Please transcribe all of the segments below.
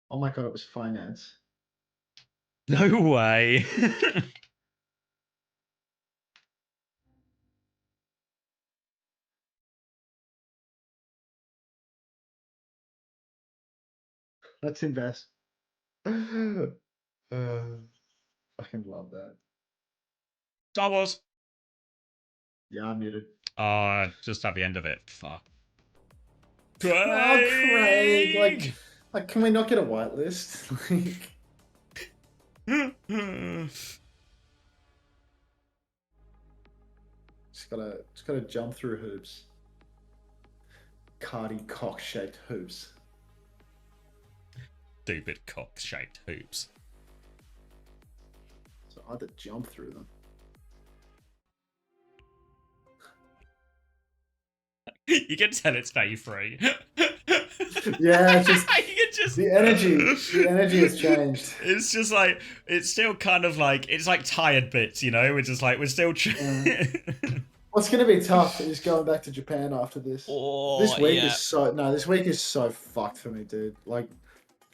Oh my god, it was finance. No way. Let's invest. Fucking love that. Star Wars. Yeah, I'm muted. Just at the end of it. Fuck. Oh, Craig! Craig! Can we not get a whitelist? Just gotta jump through hoops. Cardi cock-shaped hoops. Stupid cock-shaped hoops. So I had to jump through them. You can tell it's day 3. Yeah, it's just you can just the energy has changed. It's just like it's still kind of like it's like tired bits, you know. We're just like we're still. What's gonna be tough is going back to Japan after this. Oh, This week yeah. is so this week is so fucked for me, dude. Like,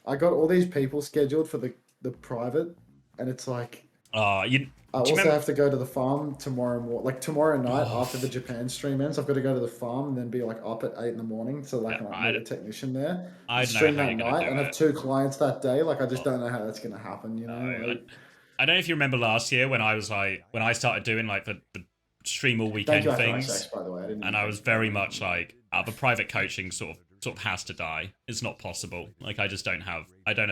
I got all these people scheduled for the private, and it's like I also have to go to the farm tomorrow like tomorrow night after the Japan stream ends. I've got to go to the farm and then be like up at 8 in the morning to like meet a technician there. I don't know stream how that you're gonna night do and have it. 2 clients that day. Like, I just don't know how that's gonna happen. You know. I don't know if you remember last year when I was like when I started doing like the stream all weekend Thank you, things, by the way. and I was very much like the private coaching sort of has to die. It's not possible. Like I don't have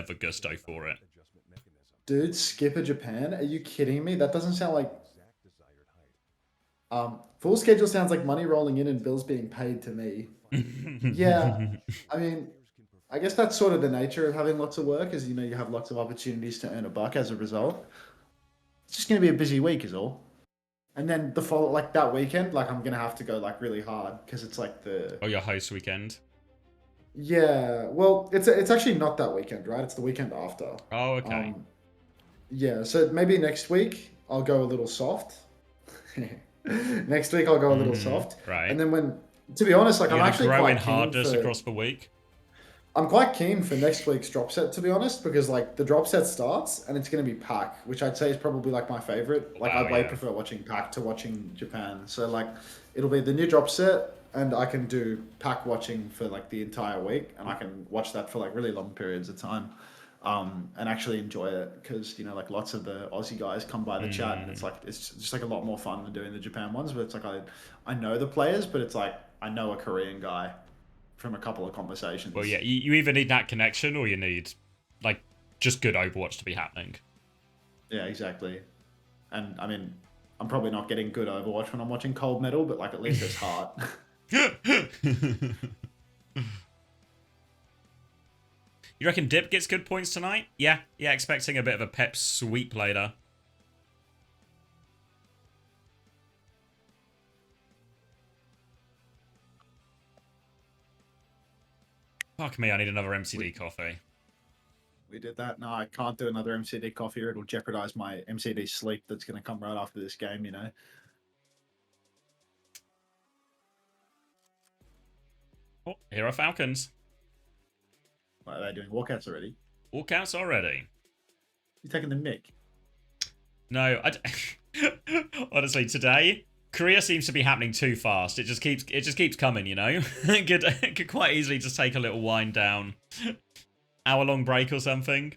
the gusto for it. Dude, skipper Japan? Are you kidding me? That doesn't sound like. Full schedule sounds like money rolling in and bills being paid to me. Yeah, I mean, I guess that's sort of the nature of having lots of work, is you have lots of opportunities to earn a buck as a result. It's just gonna be a busy week, is all. And then that weekend, like I'm gonna have to go like really hard because it's like your host weekend. Yeah, well, it's actually not that weekend, right? It's the weekend after. Oh, okay. Yeah, so maybe next week I'll go a little soft. Next week I'll go a little soft, right? And then to be honest, like I'm actually quite keen hardness across the week. I'm quite keen for next week's drop set, to be honest, because like the drop set starts and it's going to be pack, which I'd say is probably like my favorite. Like I way prefer watching pack to watching Japan. So like it'll be the new drop set, and I can do pack watching for like the entire week, and I can watch that for like really long periods of time. And actually enjoy it because like lots of the Aussie guys come by the chat, and it's just like a lot more fun than doing the Japan ones. But it's like I know the players, but it's like I know a Korean guy from a couple of conversations. Well, yeah, you either need that connection or you need like just good Overwatch to be happening. Yeah, exactly. And I mean, I'm probably not getting good Overwatch when I'm watching Cold Metal, but like at least there's heart. You reckon Dip gets good points tonight? Yeah, expecting a bit of a pep sweep later. Fuck me, I need another MCD coffee. We did that. No, I can't do another MCD coffee or it'll jeopardize my MCD sleep that's going to come right after this game, Oh, here are Falcons. Are they doing walkouts already? Walkouts already. You taking the mic? No, honestly, today Korea seems to be happening too fast. It just keeps coming, Could quite easily just take a little wind down. Hour-long break or something.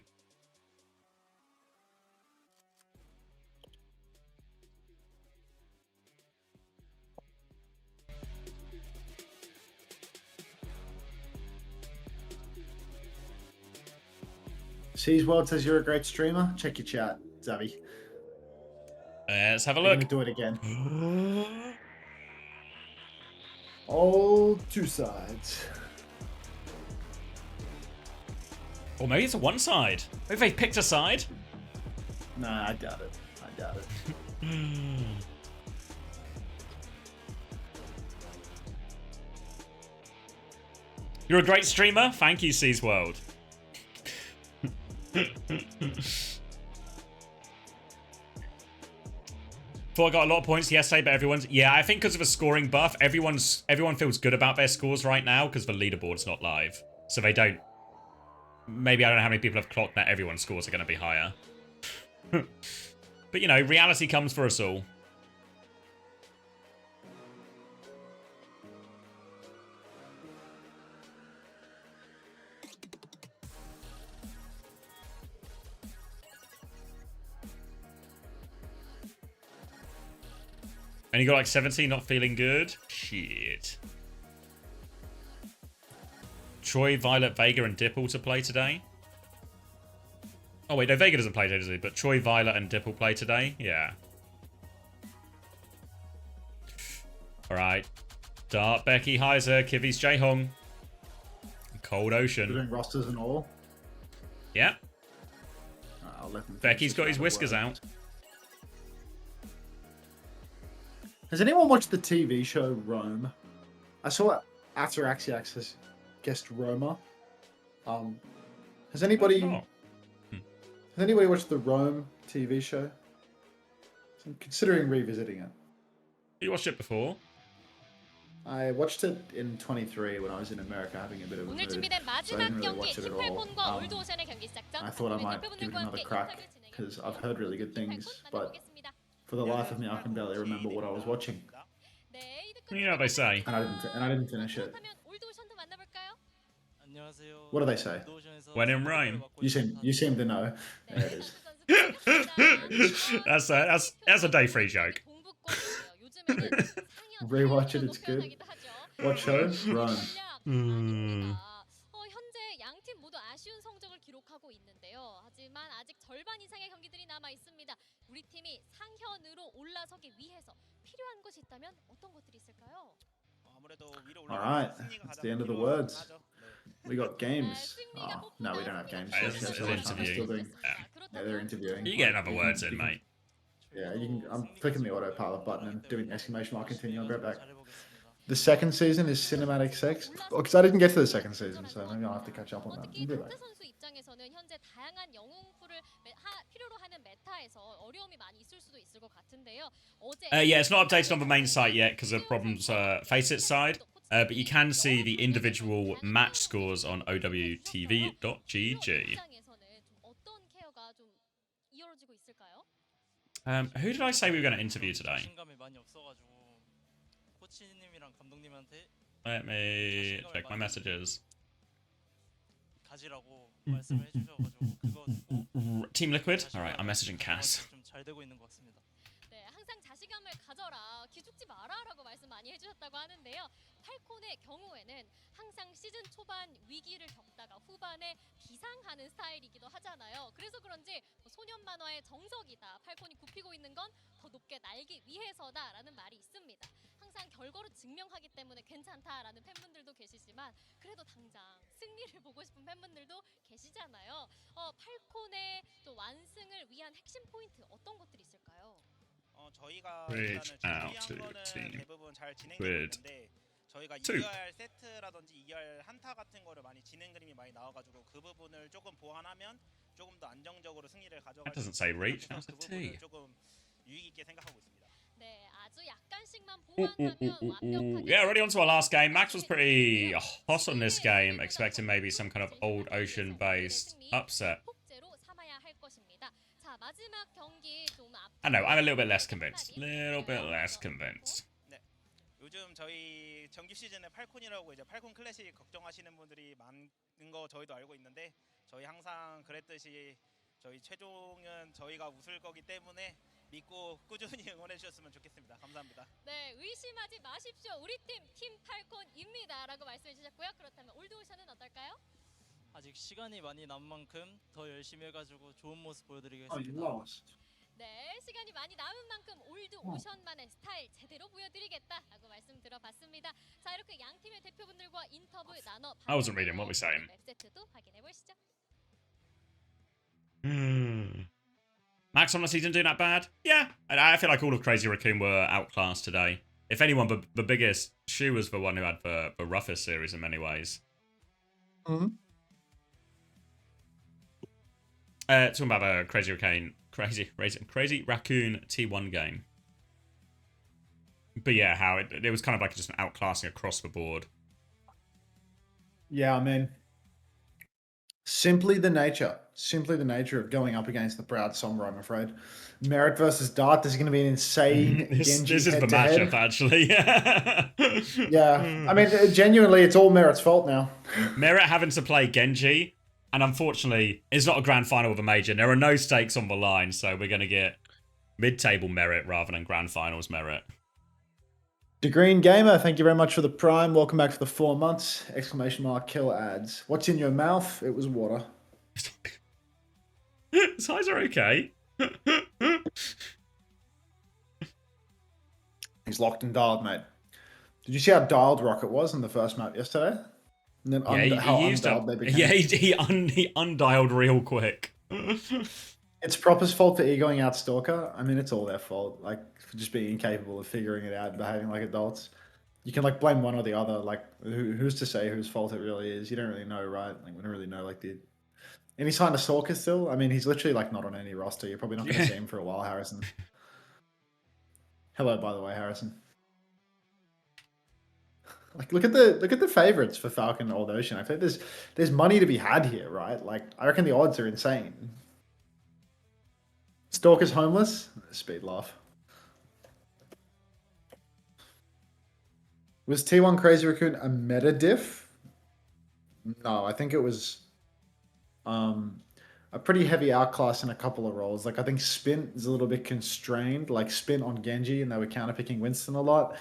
Seas World says you're a great streamer. Check your chat, Zavi. Let's have a look. Do it again. All 2 sides. Or maybe it's a 1 side. Maybe they picked a side. Nah, I doubt it. You're a great streamer. Thank you, Seas World. Thought I got a lot of points yesterday, but everyone's... Yeah, I think because of a scoring buff, everyone feels good about their scores right now because the leaderboard's not live. So they don't... maybe I don't know how many people have clocked that everyone's scores are going to be higher. But, you know, reality comes for us all. And you got like 17, not feeling good? Shit. Troy, Violet, Vega, and Dipple to play today? Oh, wait, no, Vega doesn't play today, does he? But Troy, Violet, and Dipple play today? Yeah. Alright. Dart, Becky, Heiser, Kivi's J-Hong. Cold Ocean. We're doing rosters and all. Yeah. I'll let them Becky's got his whiskers out. Has anyone watched the TV show Rome? I saw After Axiax has guest Roma. Has anybody watched the Rome TV show? I'm considering revisiting it. You watched it before? I watched it in 23 when I was in America having a bit of a mood, so I didn't really watch it at all. I thought I might give it another crack because I've heard really good things, but for the life of me, I can barely remember what I was watching. You know what they say. And I didn't finish it. What do they say? When in Rome. You seem to know. There it is. that's a day free joke. Rewatch it, it's good. What show? Rome. 현재 양팀 모두 아쉬운 성적을 기록하고 있는데요. 하지만 아직 절반 이상의 경기들이 남아 있습니다. 우리 팀이 상현으로 올라서기 위해서 필요한 것이 있다면 어떤 것들이 있을까요? Alright, that's the end of the words. We got games. Oh, no, we don't have games. They're interviewing. You get another words in, mate. Yeah, I'm clicking the autopilot button and doing exclamation mark continue. I'll go back. The second season is cinematic sex. Because I didn't get to the second season, so maybe I'll have to catch up on that. Yeah, it's not updated on the main site yet because of problems Faceit side. But you can see the individual match scores on OWTV.gg. Who did I say we were going to interview today? Let me check my messages. Team Liquid? Alright, I'm messaging Cass. 항상 자신감을 가져라, 기죽지 마라라고 말씀 많이 해주셨다고 하는데요. 팔콘의 경우에는 항상 시즌 초반 위기를 겪다가 후반에 비상하는 스타일이기도 하잖아요. 그래서 그런지 소년 만화의 정석이다. 팔콘이 굽히고 있는 건 더 높게 날기 위해서다라는 말이 있습니다. 항상 결과로 증명하기 때문에 괜찮다라는 팬분들도 계시지만 그래도 당장 승리를 보고 싶은 팬분들도 계시잖아요. 팔콘의 또 완승을 위한 핵심 포인트 어떤 것들이 있을까요? 저희가 Reach 일단은 out to 준비한 거는 team. 대부분 잘 진행되고 있는데 저희가 Two. 2열 세트라든지 2열 한타 같은 거를 많이 진행 그림이 많이 나와가지고 그 부분을 조금 보완하면 조금 더 안정적으로 승리를 가져갈 That doesn't 수 say 있는 reach, 그 that's the 부분을 T. 조금 유익 있게 생각하고 있습니다. 네, 아주 약간씩만 보완하면 완벽하게. Yeah, already on to our last game. Max was pretty hot on this game, expecting maybe some kind of old ocean based upset. I know, I'm a little bit less convinced. 네, 요즘 저희 정규 시즌에 팔콘이라고 이제 팔콘 클래식 걱정하시는 분들이 많은 거 저희도 알고 있는데 저희 항상 그랬듯이 저희 최종은 저희가 웃을 거기 때문에 믿고 꾸준히 응원해 주셨으면 좋겠습니다. 감사합니다. 네, 의심하지 마십시오. 우리 팀 팔콘입니다라고 말씀해 주셨고요. 그렇다면 올드오션은 어떨까요? 아직 시간이 많이 남은 만큼 더 열심히 해가지고 좋은 모습 Oh, you 보여드리겠습니다. lost. 네, 시간이 많이 남은 만큼 올드오션만의 스타일 제대로 보여드리겠다라고 말씀 들어봤습니다. 자, 이렇게 양 팀의 대표분들과 인터뷰 나눠. I wasn't reading what we're saying. 맵세트도 확인해 보시죠. Max on the season doing that bad? Yeah. I feel like all of Crazy Raccoon were outclassed today. If anyone, the biggest shoe was the one who had the roughest series in many ways. Mm-hmm. Talking about the Crazy Raccoon T1 game. But yeah, how it was kind of like just an outclassing across the board. Yeah, I mean, Simply the nature of going up against the proud Sombra, I'm afraid. Merit versus Dart, this is going to be an insane This Genji is the head-to-head. matchup, actually. Yeah, I mean, genuinely, it's all Merit's fault now. Merit having to play Genji, and unfortunately, it's not a grand final of a major. There are no stakes on the line, so we're going to get mid-table Merit rather than grand finals Merit. The Green Gamer, thank you very much for the prime. Welcome back for the 4 months. Exclamation mark, kill ads. What's in your mouth? It was water. His eyes are okay. He's locked and dialed, mate. Did you see how dialed Rocket was in the first map yesterday? And then how undialed they became? Yeah, he undialed real quick. It's Proper's fault for egoing out Stalker. I mean, it's all their fault. Like, for just being incapable of figuring it out and behaving like adults. You can, like, blame one or the other. Like, who's to say whose fault it really is? You don't really know, right? Like, we don't really know, like, the... And he's signed a Stalker still? I mean, he's literally, like, not on any roster. You're probably not going to see him for a while, Harrison. Hello, by the way, Harrison. Like, look at the favorites for Falcon Old Ocean. I think there's money to be had here, right? Like, I reckon the odds are insane. Stalker's homeless? Speed laugh. Was T1 Crazy Raccoon a meta diff? No, I think it was a pretty heavy outclass in a couple of roles. Like, I think Spin is a little bit constrained, like Spin on Genji, and they were counterpicking Winston a lot.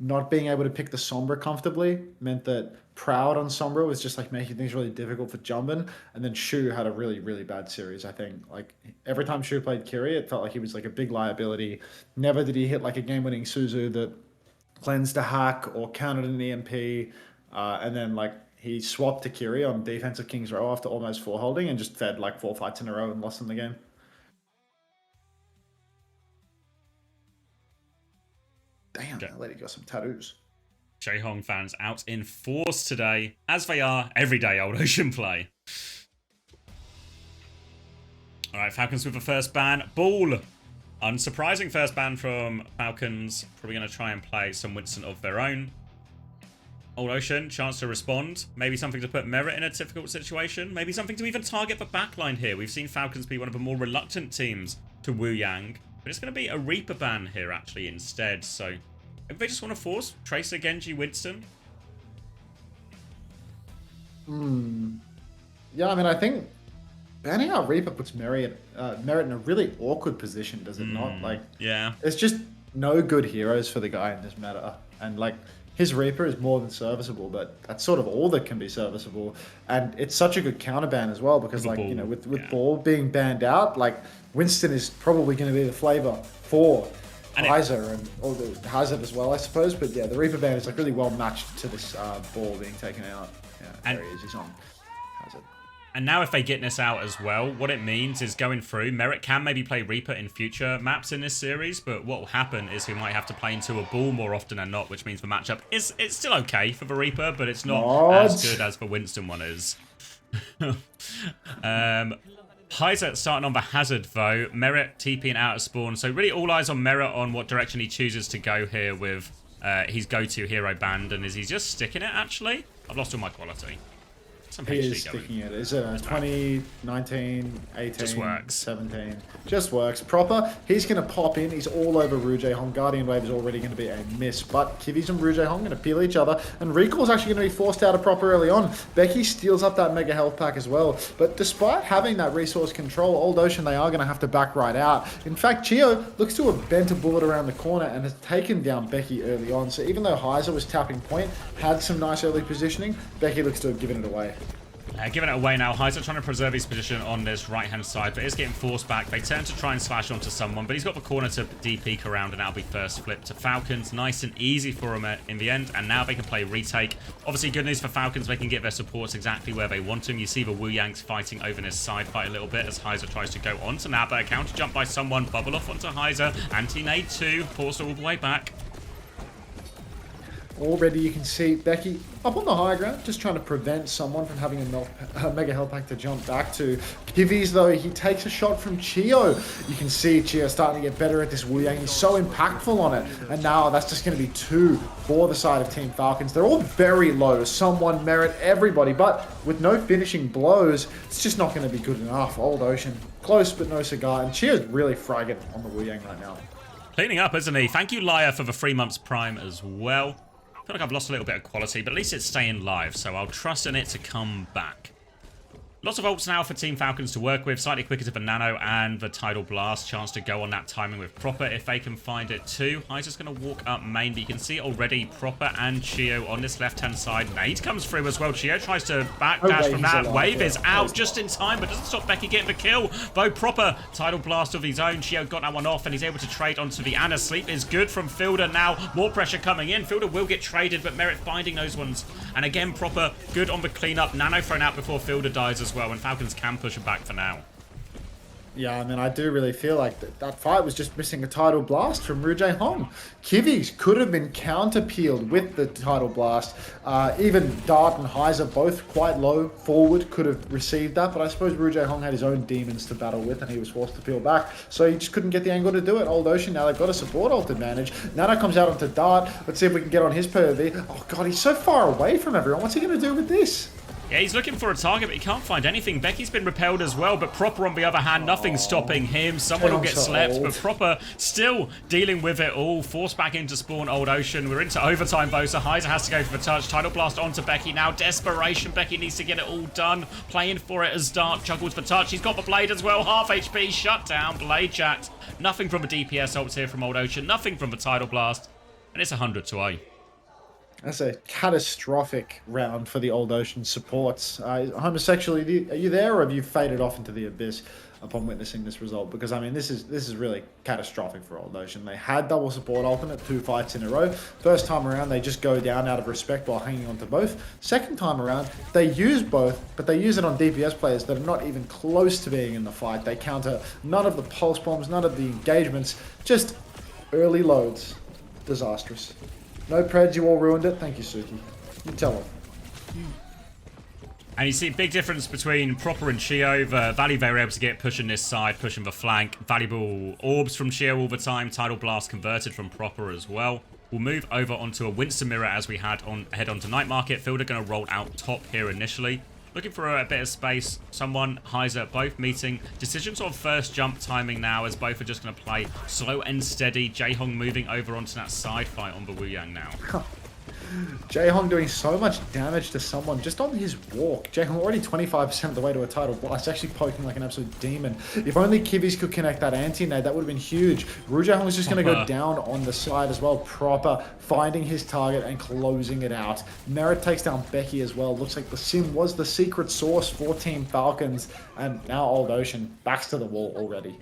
Not being able to pick the Sombra comfortably meant that Proud on Sombra was just like making things really difficult for Jumbin. And then Shu had a really, really bad series, I think. Like, every time Shu played Kiri, it felt like he was like a big liability. Never did he hit like a game-winning Suzu that cleansed a hack or countered an EMP. And then like he swapped to Kiri on defensive King's Row after almost 4 holding and just fed like 4 fights in a row and lost in the game. Damn, that lady got some tattoos. Jaehong fans out in force today, as they are every day Old Ocean play. Alright, Falcons with the first ban. Ball! Unsurprising first ban from Falcons. Probably going to try and play some Winston of their own. Old Ocean, chance to respond. Maybe something to put Merit in a difficult situation. Maybe something to even target the backline here. We've seen Falcons be one of the more reluctant teams to Wu Yang. But it's going to be a Reaper ban here, actually, instead. So, if they just want to force Tracer, Genji, Winston. Yeah, I mean, I think banning out Reaper puts Merit in a really awkward position, does it not? Like, yeah. There's just no good heroes for the guy in this meta. And, like, his Reaper is more than serviceable, but that's sort of all that can be serviceable. And it's such a good counterban as well, because, like, you know, with Ball being banned out, like, Winston is probably going to be the flavor for Heiser or the Hazard as well, I suppose. But yeah, the Reaper ban is like really well matched to this Ball being taken out. Yeah, there he is. He's on Hazard. And now if they get this out as well, what it means is going through, Merit can maybe play Reaper in future maps in this series, but what will happen is he might have to play into a Ball more often than not, which means the matchup it's still okay for the Reaper, but it's not as good as the Winston one is. Heiser starting on the Hazard though, Merit TPing out of spawn, so really all eyes on Merit on what direction he chooses to go here with his go-to hero band, and is he just sticking it actually? I've lost all my quality. Some He HD is going. sticking it. Is it 20, 19, 18, Just works. 17? Just works. Proper. He's going to pop in. He's all over Rouge Hong. Guardian Wave is already going to be a miss. But Kivis and Rouge Hong going to peel each other. And Recall's actually going to be forced out of Proper early on. Becky steals up that Mega Health Pack as well. But despite having that resource control, Old Ocean, they are going to have to back right out. In fact, Chio looks to have bent a bullet around the corner and has taken down Becky early on. So even though Heiser was tapping point, had some nice early positioning, Becky looks to have given it away. Giving it away now. Heiser trying to preserve his position on this right-hand side, but is getting forced back. They turn to try and slash onto someone, but he's got the corner to DP around, and that'll be first flip to Falcons. Nice and easy for him in the end, and now they can play retake. Obviously, good news for Falcons. They can get their supports exactly where they want them. You see the Wu Yangs fighting over in his side fight a little bit as Heiser tries to go onto now, but a counter jump by someone. Bubble off onto Heiser. Anti-nade 2. Forced all the way back. already you can see Becky up on the high ground, just trying to prevent someone from having a Mega Health Pack to jump back to. Kiwi's, though, he takes a shot from Chio. You can see Chio starting to get better at this Wu Yang. He's so impactful on it. And now that's just going to be 2 for the side of Team Falcons. They're all very low. Someone, Merit, everybody. But with no finishing blows, it's just not going to be good enough. Old Ocean, close but no cigar. And Chio's really fragging on the Wu Yang right now. Cleaning up, isn't he? Thank you, Lyre, for the 3 months Prime as well. I feel like I've lost a little bit of quality, but at least it's staying live, so I'll trust in it to come back. Lots of ults now for Team Falcons to work with. Slightly quicker to the Nano and the Tidal Blast. Chance to go on that timing with Proper if they can find it too. Heiser's going to walk up main, but you can see already Proper and Chio on this left-hand side. Nade comes through as well. Chio tries to backdash from that. Wave is out just in time, but doesn't stop Becky getting the kill. Though Proper, Tidal Blast of his own. Chio got that one off, and he's able to trade onto the Ana. Sleep is good from Fielder now. More pressure coming in. Fielder will get traded, but Merit finding those ones. And again, Proper good on the cleanup. Nano thrown out before Fielder dies as well, and Falcons can push him back for now. Yeah, I mean, I do really feel like that fight was just missing a Tidal Blast from Rujay Hong. Kiwi's could have been counter-peeled with the Tidal Blast. Even Dart and Heiser, both quite low forward, could have received that, but I suppose Rujay Hong had his own demons to battle with, and he was forced to peel back, so he just couldn't get the angle to do it. Old Ocean, now they've got a support ult advantage. Nano comes out onto Dart. Let's see if we can get on his POV. Oh god, he's so far away from everyone. What's he going to do with this? Yeah, he's looking for a target, but he can't find anything. Becky's been repelled as well, but Proper, on the other hand, nothing's stopping him. Someone will get slept, but Proper still dealing with it all. Forced back into spawn, Old Ocean. We're into overtime, though, so Heiser has to go for the touch. Tidal Blast onto Becky now. Desperation. Becky needs to get it all done. Playing for it as Dart juggles for touch. He's got the Blade as well. Half HP, shut down. Blade Jacked. Nothing from the DPS ults here from Old Ocean. Nothing from the Tidal Blast. And it's 100 to 8. That's a catastrophic round for the Old Ocean supports. Homosexual, are you there, or have you faded off into the abyss upon witnessing this result? Because, I mean, this is really catastrophic for Old Ocean. They had double support ultimate 2 fights in a row. First time around, they just go down out of respect while hanging on to both. Second time around, they use both, but they use it on DPS players that are not even close to being in the fight. They counter none of the pulse bombs, none of the engagements, just early loads. Disastrous. No preds, you all ruined it. Thank you, Suki. You tell them. And you see a big difference between Proper and Chio. The value they were able to get pushing this side, pushing the flank. Valuable orbs from Chio all the time. Tidal Blast converted from Proper as well. We'll move over onto a Winston Mirror as we head onto Night Market. Fielder going to roll out top here initially. Looking for a bit of space. Someone, Heiser, both meeting. Decisions on first jump timing now, as both are just going to play slow and steady. Jae-Hong moving over onto that side fight on the Wu Yang now. Jae-Hong doing so much damage to someone just on his walk. Jae-Hong already 25% of the way to a Tidal Blast, actually poking like an absolute demon. If only Kiwi's could connect that anti-nade, that would have been huge. Rujay-Hong is just going to go down on the side as well. Proper, finding his target and closing it out. Merit takes down Becky as well. Looks like the Sim was the secret source for Team Falcons, and now Old Ocean backs to the wall already.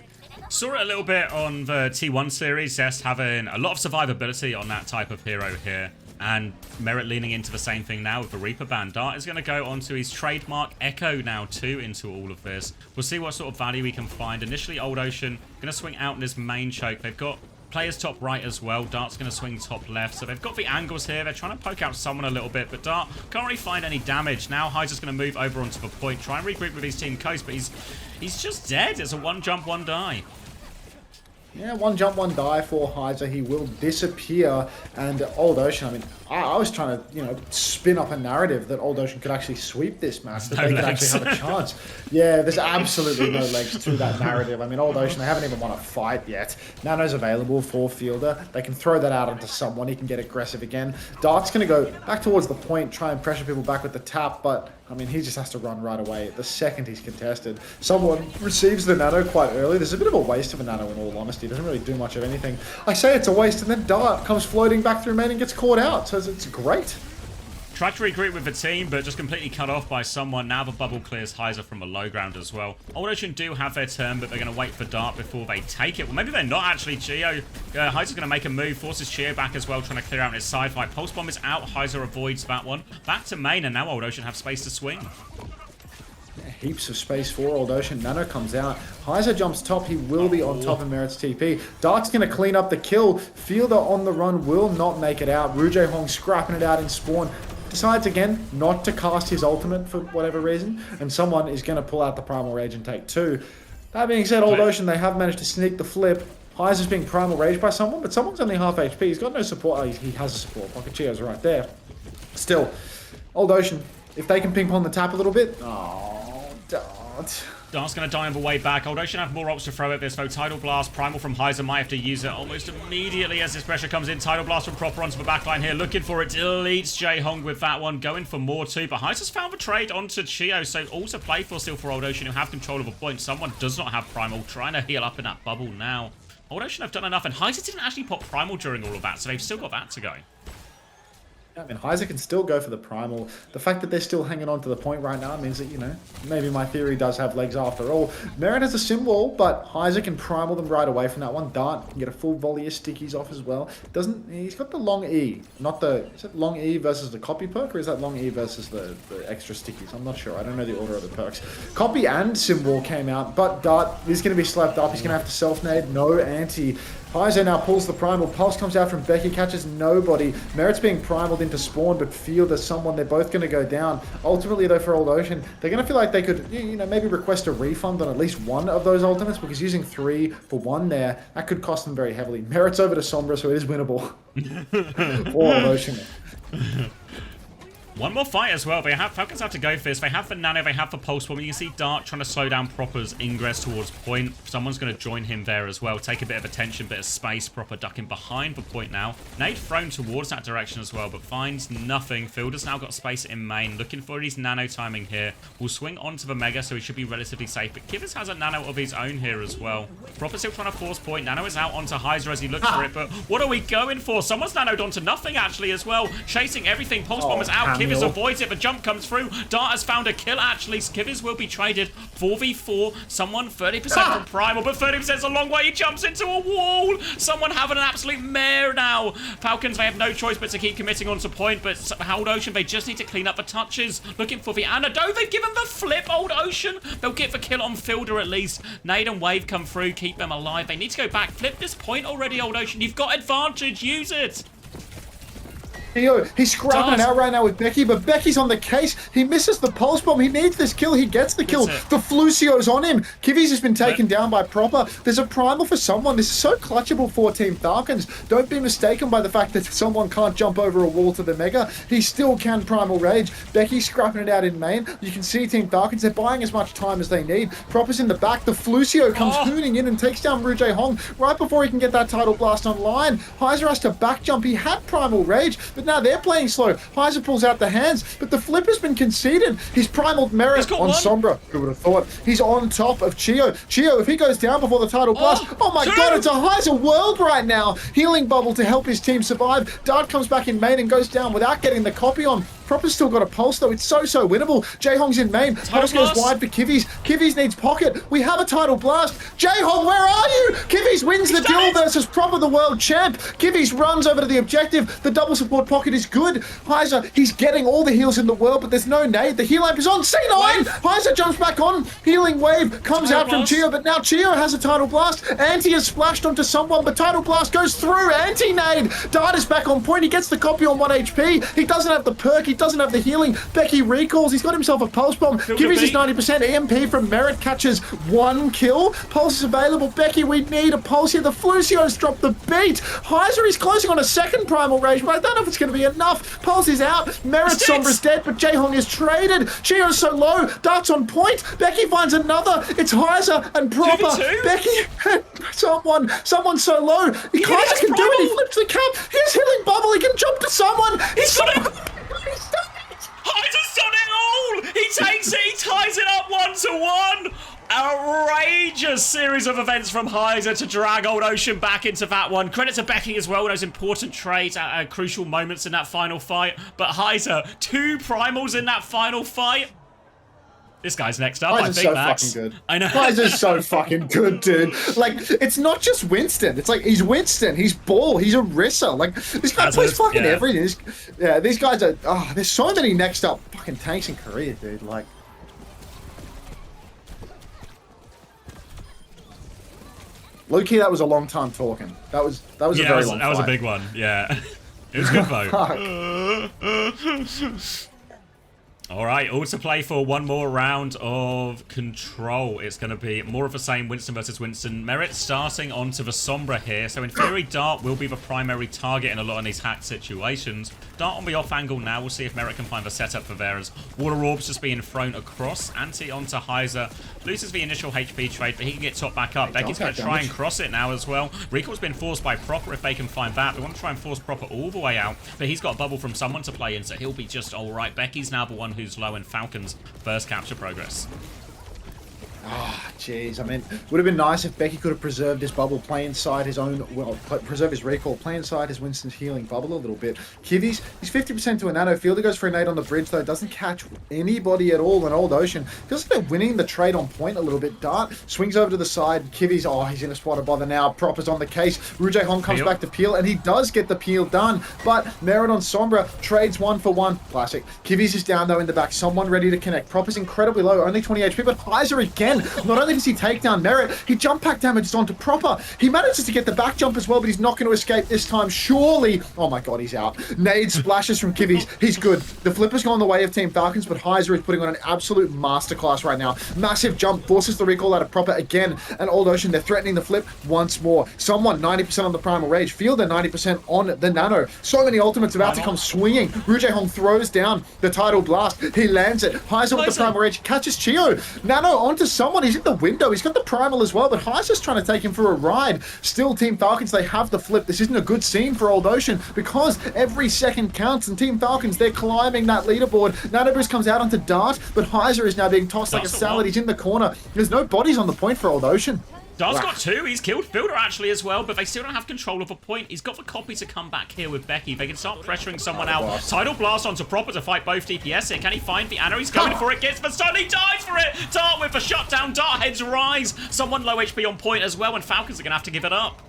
Saw it a little bit on the T1 series, Zest having a lot of survivability on that type of hero here. And Merit leaning into the same thing now with the Reaper ban. Dart is going to go onto his trademark Echo now too into all of this. We'll see what sort of value we can find. Initially, Old Ocean going to swing out in his main choke. They've got players top right as well. Dart's going to swing top left. So they've got the angles here. They're trying to poke out someone a little bit, but Dart can't really find any damage. Now Heiser's going to move over onto the point, try and regroup with his team Coast, but he's just dead. It's a 1 jump, 1 die. Yeah, 1 jump, 1 die for Heiser. He will disappear. And Old Ocean, I mean, I was trying to, spin up a narrative that Old Ocean could actually sweep this match, that they could actually have a chance. Yeah, there's absolutely no legs to that narrative. I mean, Old Ocean, they haven't even won a fight yet. Nano's available for Fielder. They can throw that out onto someone. He can get aggressive again. Dart's going to go back towards the point, try and pressure people back with the tap, but I mean, he just has to run right away the second he's contested. Someone receives the Nano quite early. There's a bit of a waste of a Nano in all honesty. He doesn't really do much of anything. I say it's a waste, and then Dart comes floating back through main and gets caught out. So it's great. Tried to regroup with the team, but just completely cut off by someone. Now the bubble clears Heiser from the low ground as well. Old Ocean do have their turn, but they're going to wait for Dart before they take it. Well, maybe they're not actually. Chio, Heiser's going to make a move, forces Chio back as well, trying to clear out his side fight. Pulse Bomb is out. Heiser avoids that one. Back to main, and now Old Ocean have space to swing. heaps of space for Old Ocean. Nano comes out. Heiser jumps top. He will be on top of Merit's TP. Dark's going to clean up the kill. Fielder on the run will not make it out. Ru Hong scrapping it out in spawn. Decides again not to cast his ultimate for whatever reason. And someone is going to pull out the Primal Rage and take 2. That being said, Old Ocean, they have managed to sneak the flip. Heiser's being Primal Rage by someone, but someone's only half HP. He's got no support. Oh, he has a support. Pocketchio's right there. Still, Old Ocean, if they can ping-pong the tap a little bit. Oh, Dart. Dart's going to die on the way back. Old Ocean have more options to throw at this, though. Tidal Blast, Primal from Heiser might have to use it almost immediately as this pressure comes in. Tidal Blast from Proper onto the backline here, looking for it. Deletes J-Hong with that one, going for more too. But Heiser's found the trade onto Chio, so also play for still for Old Ocean, who have control of a point. Someone does not have Primal, trying to heal up in that bubble now. Old Ocean have done enough, and Heiser didn't actually pop Primal during all of that, so they've still got that to go. I mean, Heiser can still go for the Primal. The fact that they're still hanging on to the point right now means that, you know, maybe my theory does have legs after all. Merit has a symbol, but Heiser can Primal them right away from that one. Dart can get a full volley of stickies off as well. He's got the long E, not the... Is it long E versus the copy perk, or is that long E versus the extra stickies? I'm not sure. I don't know the order of the perks. Copy and symbol came out, but Dart is going to be slapped up. He's going to have to self-nade. No anti. Heiser now pulls the Primal. Pulse comes out from Becky, catches nobody. Merit's being primaled into spawn, but feel there's someone. They're both going to go down. Ultimately, though, for Old Ocean, they're going to feel like they could, you know, maybe request a refund on at least one of those ultimates, because using 3 for 1 there, that could cost them very heavily. Merit's over to Sombra, so it is winnable for Old Ocean. One more fight as well. Falcons have to go for this. They have the Nano, they have the Pulse Bomb. You can see Dart trying to slow down Proper's ingress towards point. Someone's going to join him there as well. Take a bit of attention, bit of space. Proper ducking behind the point now. Nade thrown towards that direction as well, but finds nothing. Fielder's now got space in main. Looking for his Nano timing here. Will swing onto the Mega, so he should be relatively safe. But Kivers has a Nano of his own here as well. Proper still trying to force point. Nano is out onto Heiser as he looks for it, but what are we going for? Someone's Nanoed onto nothing actually as well. Chasing everything. Pulse Bomb is out. Kivers avoids it. The jump comes through. Dart has found a kill actually. Kivers will be traded 4v4. Someone 30% from Primal, but 30% is a long way. He jumps into a wall. Someone having an absolute mare now. Falcons, they have no choice but to keep committing onto point, but Old Ocean, they just need to clean up the touches. Looking for the antidote. They've given the flip, Old Ocean. They'll get the kill on Fielder at least. Nade and Wave come through, keep them alive. They need to go back. Flip this point already, Old Ocean. You've got advantage. Use it. He's scrapping it out right now with Becky, but Becky's on the case. He misses the Pulse Bomb. He needs this kill. He gets the kill. The Flucio's on him. Kivi's has been taken down by Proper. There's a Primal for someone. This is so clutchable for Team Falcons. Don't be mistaken by the fact that someone can't jump over a wall to the Mega. He still can Primal Rage. Becky's scrapping it out in main. You can see Team Falcons, they're buying as much time as they need. Proper's in the back. The Flucio comes hooning in and takes down Ru Hong right before he can get that Tidal Blast online. Heiser has to back jump. He had Primal Rage, but now they're playing slow. Heiser pulls out the hands, but the flip has been conceded. He's primaled Merit on Sombra. Who would have thought? He's on top of Chio. Chio, if he goes down before the Tidal Blast, oh my god, it's a Heiser world right now. Healing bubble to help his team survive. Dart comes back in main and goes down without getting the copy on. Proper's still got a Pulse though. It's so winnable. J-Hong's in main. Pulse goes wide for Kivi's. Kivi's needs pocket. We have a Tidal Blast. J-Hong, where are you? Kivi's wins the duel versus Proper, the world champ. Kivi's runs over to the objective. The double support pocket is good. Heiser, he's getting all the heals in the world, but there's no nade. The heal amp is on. C9! Heiser jumps back on. Healing Wave comes out from Chio, but now Chio has a Tidal Blast. Anti has splashed onto someone, but Tidal Blast goes through. Anti-nade. Dart is back on point. He gets the copy on 1 HP. He doesn't have the perk. He doesn't have the healing. Becky recalls. He's got himself a Pulse Bomb. Kivi's his 90%. EMP from Merit catches 1 kill. Pulse is available. Becky, we need a Pulse here. The Flucio's dropped the beat. Heiser is closing on a second Primal Rage, but I don't know if it's going to be enough. Pulse is out. Merit Sombra's dead, but J-Hong is traded. Chio's so low. Dart's on point. Becky finds another. It's Heiser and Proper. Becky, someone so low. Heiser can do it. He flips the cap. He's healing bubble. He can jump to someone. He's got it. Heiser's done it all! He takes it, he ties it up 1-1! Outrageous series of events from Heiser to drag Old Ocean back into that one. Credit to Becky as well, those important trades at crucial moments in that final fight. But Heiser, 2 primals in that final fight. This guy's next up, I think, Max. Heiser's so fucking good. I know. Heiser's so fucking good, dude. Like, it's not just Winston. It's like, he's Winston, he's Ball, he's Orisa. Like, this guy plays fucking everything. These guys are... Oh, there's so many next up fucking tanks in Korea, dude. Like... Low key, that was a long time talking. That was a very long. That was a big one. Yeah, it was good though. All right, all to play for one more round of Control. It's going to be more of the same, Winston versus Winston. Merit starting onto the Sombra here. So in theory, Dart will be the primary target in a lot of these hacked situations. Dart on the off angle now. We'll see if Merit can find the setup for there as Water Orbs just being thrown across. Anti onto Heiser. Loses the initial HP trade, but he can get top back up. Becky's going to try and cross it now as well. Recall's been forced by Proper if they can find that. They want to try and force Proper all the way out, but he's got a bubble from someone to play in, so he'll be just all right. Becky's now the one who's low in Falcons' first capture progress. Ah, jeez. I mean, would have been nice if Becky could have preserved his bubble, play inside his own, well, preserve his recall, play inside his Winston's healing bubble a little bit. Kivi's, he's 50% to a nano. Fielder goes for a nade on the bridge, though. Doesn't catch anybody at all in Old Ocean. Feels like they're winning the trade on point a little bit. Dart swings over to the side. Kivi's, oh, he's in a spot of bother now. Proper's on the case. Rujay Hong comes back to peel, and he does get the peel done. But Merit on Sombra trades 1 for 1. Classic. Kivi's is down, though, in the back. Someone ready to connect. Proper's incredibly low, only 20 HP, but Heiser again. Not only does he take down Merit, he jump pack damages onto Proper. He manages to get the back jump as well, but he's not going to escape this time. Surely, oh my god, he's out. Nade splashes from Kivi's. He's good. The flipper's gone the way of Team Falcons, but Heiser is putting on an absolute masterclass right now. Massive jump, forces the recall out of Proper again. And Old Ocean, they're threatening the flip once more. Someone 90% on the Primal Rage. Fielder 90% on the Nano. So many ultimates about to come swinging. Rujay Hong throws down the Tidal Blast. He lands it. Heiser with the Primal Rage catches Chio. Nano onto someone. He's in the window. He's got the Primal as well, but Heiser's trying to take him for a ride. Still, Team Falcons, they have the flip. This isn't a good scene for Old Ocean because every second counts, and Team Falcons, they're climbing that leaderboard. Nanoboost comes out onto Dart, but Heiser is now being tossed like a salad. He's in the corner. There's no bodies on the point for Old Ocean. Dart's got 2. He's killed Fielder actually as well, but they still don't have control of a point. He's got the copy to come back here with Becky. They can start pressuring someone out. Tidal Blast onto Proper to fight both DPS here. Can he find the Anna? He's going for it. Gets the stun. He dies for it. Dart with the shutdown. Dart heads rise. Someone low HP on point as well, and Falcons are going to have to give it up.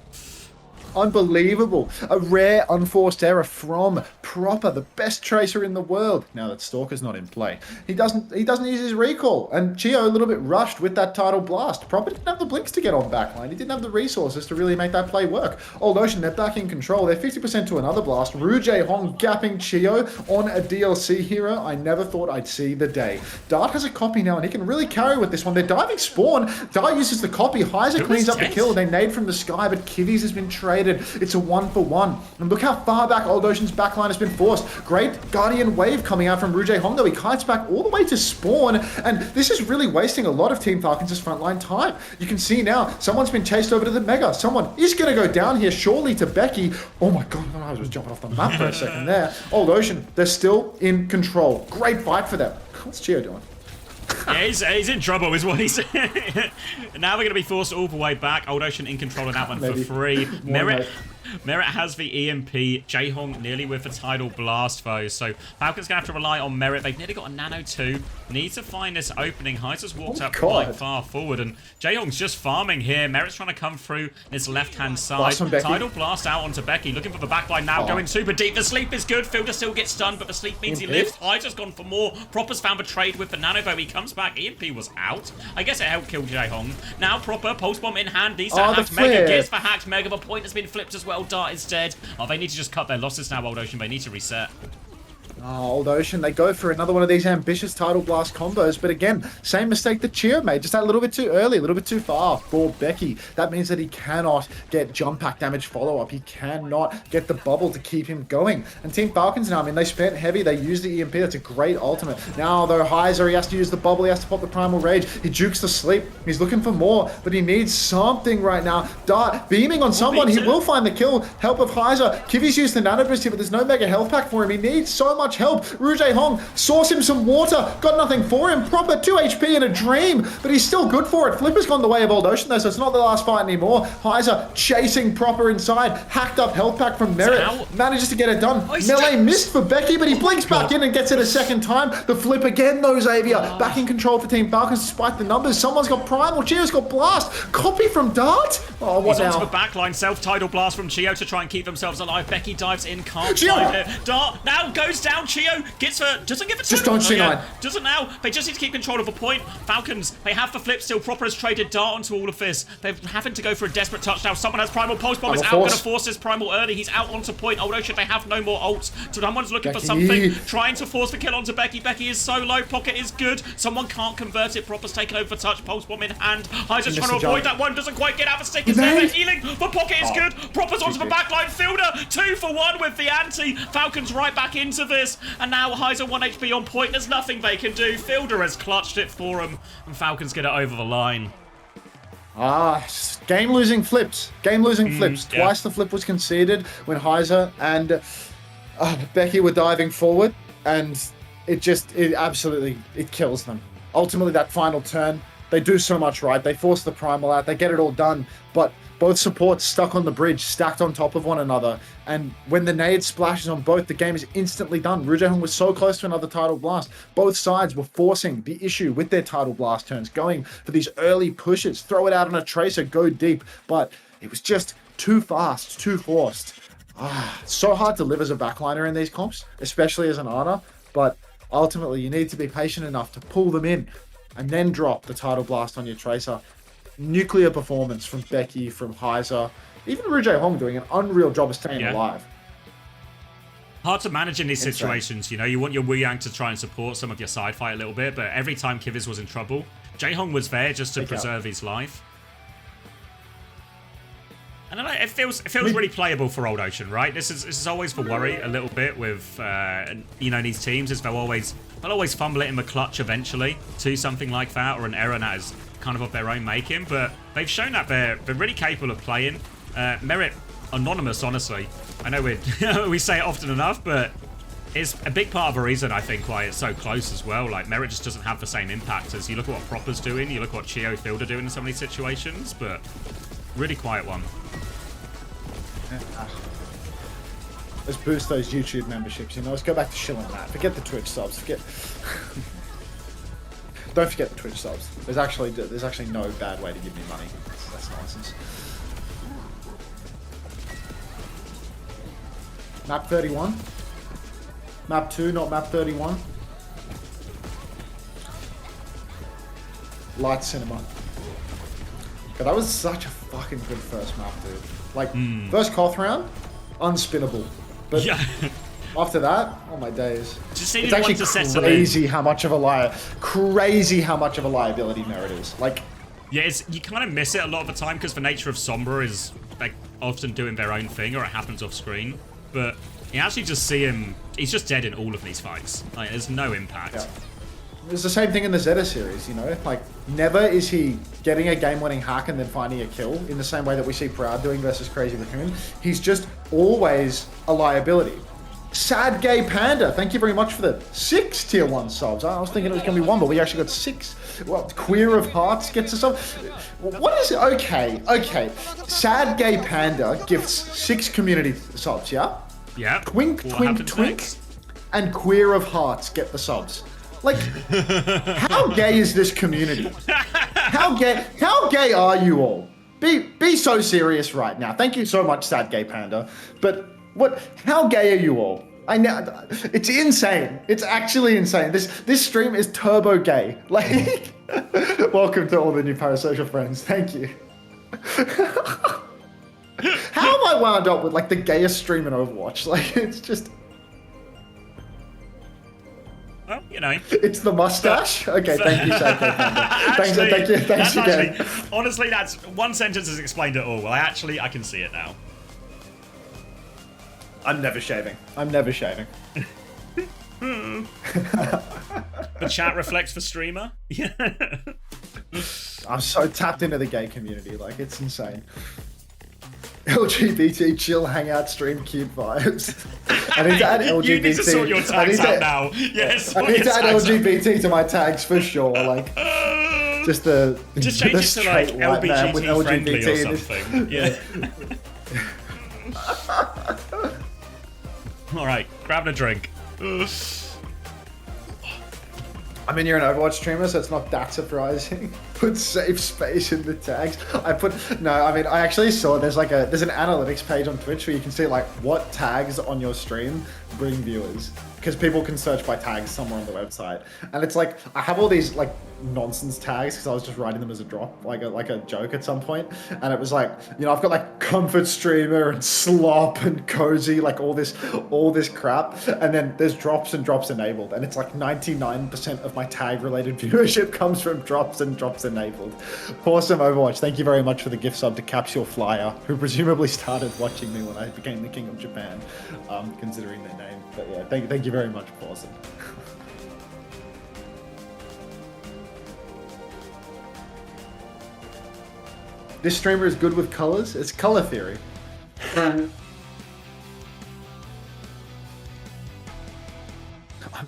Unbelievable. A rare unforced error from Proper, the best tracer in the world. Now that Stalker's not in play. He doesn't use his recall. And Chio a little bit rushed with that Tidal Blast. Proper didn't have the blinks to get on backline. He didn't have the resources to really make that play work. Old Ocean, they're back in control. They're 50% to another blast. Rujay Hong gapping Chio on a DLC hero I never thought I'd see the day. Dart has a copy now, and he can really carry with this one. They're diving spawn. Dart uses the copy. Heiser cleans up the kill. They nade from the sky, but Kivi's has been traded. It's a 1 for 1. And look how far back Old Ocean's backline has been forced. Great Guardian Wave coming out from Rujay Hong, though. He kites back all the way to spawn, and this is really wasting a lot of Team Falcons' frontline time. You can see now, someone's been chased over to the Mega. Someone is going to go down here, surely to Becky. Oh my god, I was jumping off the map for a second there. Old Ocean, they're still in control. Great fight for them. What's Chio doing? Yeah, he's in trouble is what he's Now we're going to be forced all the way back. Old Ocean in control of that one for free. Merit has the EMP. Jae-Hong nearly with the Tidal Blast, though. So Falcons going to have to rely on Merit. They've nearly got a Nano too. Need to find this opening. Heiser's walked up quite far forward, and Jae-Hong's just farming here. Merit's trying to come through this left-hand side. Tidal Blast out onto Becky. Looking for the backline now. Going super deep. The sleep is good. Fielder still gets stunned, but the sleep means he lives. Heiser's gone for more. Proper's found the trade with the Nano, though. He comes back. EMP was out. I guess it helped kill Jae-Hong. Now Proper, Pulse Bomb in hand. Needs to hack Mega. Gets the hacked Mega. The point has been flipped as well. Dart is dead. Oh, they need to just cut their losses now, Old Ocean. They need to reset. Oh, Old Ocean, they go for another one of these ambitious Tidal Blast combos, but again, same mistake that Chio made, just a little bit too early, a little bit too far for Becky. That means that he cannot get jump pack damage follow-up. He cannot get the bubble to keep him going. And Team Falcons now, I mean, they spent heavy, they used the EMP, that's a great ultimate. Now, though, Heiser, he has to use the bubble, he has to pop the Primal Rage, he jukes the sleep, he's looking for more, but he needs something right now. Dart beaming on someone, he will find the kill, help of Heiser. Kivi's used the Nano Boost here, but there's no Mega Health Pack for him, he needs so much help. Rujay Hong, source him some water, got nothing for him. Proper 2 HP in a dream, but he's still good for it. Flipper's gone the way of Old Ocean though, so it's not the last fight anymore. Heiser chasing Proper inside, hacked up health pack from Merit, manages to get it done. Melee missed for Becky, but he blinks back in and gets it a second time. The flip again though, Xavier. Back in control for Team Falcons despite the numbers. Someone's got Primal, Chio's got Blast. Copy from Dart. Oh, what He's now? onto the backline, self-Tidal Blast from Chio to try and keep themselves alive. Becky dives in, can't find it. Dart now goes down. now Chio gets doesn't give it to Just him. don't C9. Doesn't now. They just need to keep control of a point. Falcons, they have the flip still. Proper has traded dart onto all of this. They're having to go for a desperate touchdown. Someone has Primal Pulse Bomb. Is out, going to force this Primal early. He's out onto point. OWCS, they have no more ults. So someone's looking for something. Trying to force the kill onto Becky. Becky is so low. Pocket is good. Someone can't convert it. Proper's taken over for touch. Pulse Bomb in hand. Heiser's trying to avoid that one. Doesn't quite get out. The stick is there. They're healing. The Pocket is good. Proper's onto the backline. Fielder 2 for 1 with the anti. Falcons right back into this. And now Heiser 1 HP on point. There's nothing they can do. Fielder has clutched it for him. And Falcons get it over the line. Game-losing flips. Game-losing flips. Yeah. Twice the flip was conceded when Heiser and Becky were diving forward. And it absolutely kills them. Ultimately, that final turn, they do so much right. They force the Primal out. They get it all done. But both supports stuck on the bridge, stacked on top of one another. And when the nade splashes on both, the game is instantly done. Rujehong was so close to another Tidal Blast. Both sides were forcing the issue with their Tidal Blast turns, going for these early pushes, throw it out on a Tracer, go deep. But it was just too fast, too forced. So hard to live as a backliner in these comps, especially as an Ana. But ultimately, you need to be patient enough to pull them in and then drop the Tidal Blast on your Tracer. Nuclear performance from Becky, from Heiser, even Rujehong doing an unreal job of staying alive. Hard to manage in these situations, you know. You want your Wu Yang to try and support some of your side fight a little bit, but every time Kivers was in trouble, Jaehong was there just to preserve his life. I don't know, it feels really playable for Old Ocean, right? This is always the worry a little bit with these teams, is they'll always fumble it in the clutch eventually to something like that, or an error that is kind of their own making. But they've shown that they're really capable of playing. Merit anonymous, honestly. I know we say it often enough, but it's a big part of the reason I think why it's so close as well. Like, Merit just doesn't have the same impact as you look at what Proper's doing, you look at what Chio Field are doing in some of these situations, but really quiet one. Let's boost those YouTube memberships, you know. Let's go back to shilling that. Forget the Twitch subs. Don't forget the Twitch subs. There's actually no bad way to give me money. That's nonsense. Map 31. Map 2, not map 31. Light Cinema. God, that was such a fucking good first map, dude. Like, first Koth round, unspinnable. But after that, oh my days. Just it's actually crazy how much of a liability Merit is. Like, yeah, you kind of miss it a lot of the time because the nature of Sombra is like often doing their own thing, or it happens off screen. But you actually just see him, he's just dead in all of these fights. Like, there's no impact. Yeah. It's the same thing in the Zeta series, you know? Like, never is he getting a game-winning hack and then finding a kill in the same way that we see Proud doing versus Crazy Raccoon. He's just always a liability. Sad Gay Panda, thank you very much for the 6 tier 1 subs. I was thinking it was going to be 1, but we actually got 6. Well, Queer of Hearts gets a sub. What is it? Okay. Sad Gay Panda gifts 6 community subs, yeah? Yeah. Twink, and Queer of Hearts get the subs. Like, how gay is this community? How gay are you all? Be so serious right now. Thank you so much, Sad Gay Panda. But how gay are you all? I know it's insane. It's actually insane. This stream is turbo gay. Like, welcome to all the new parasocial friends. Thank you. How am I wound up with like the gayest stream in Overwatch? Like, it's just. Well, you know. It's the mustache? Okay, thank you, Sad Gay Panda. Thanks again. Honestly, that's one sentence has explained it all. Well, I can see it now. I'm never shaving. The chat reflects the streamer. Yeah. I'm so tapped into the gay community. Like, it's insane. LGBT chill hangout stream cute vibes. I need to add LGBT. You need to sort your tags out now. Yes. I need to add LGBT to my tags for sure. Like, just change it to like LGBT friendly or something. Yeah. All right, grabbing a drink. I mean, you're an Overwatch streamer, so it's not that surprising. Put safe space in the tags. I actually saw there's an analytics page on Twitch where you can see like what tags on your stream bring viewers. because people can search by tags somewhere on the website, and it's like I have all these like nonsense tags because I was just writing them as a drop, like a joke at some point, and it was like, you know, I've got like comfort streamer and slop and cozy, like all this crap, and then there's drops and drops enabled, and it's like 99% of my tag related viewership comes from drops and drops enabled. Awesome Overwatch, thank you very much for the gift sub to Capsule Flyer, who presumably started watching me when I became the King of Japan, considering their name. But yeah, thank you very much, Pawson. This streamer is good with colors. It's color theory. I'm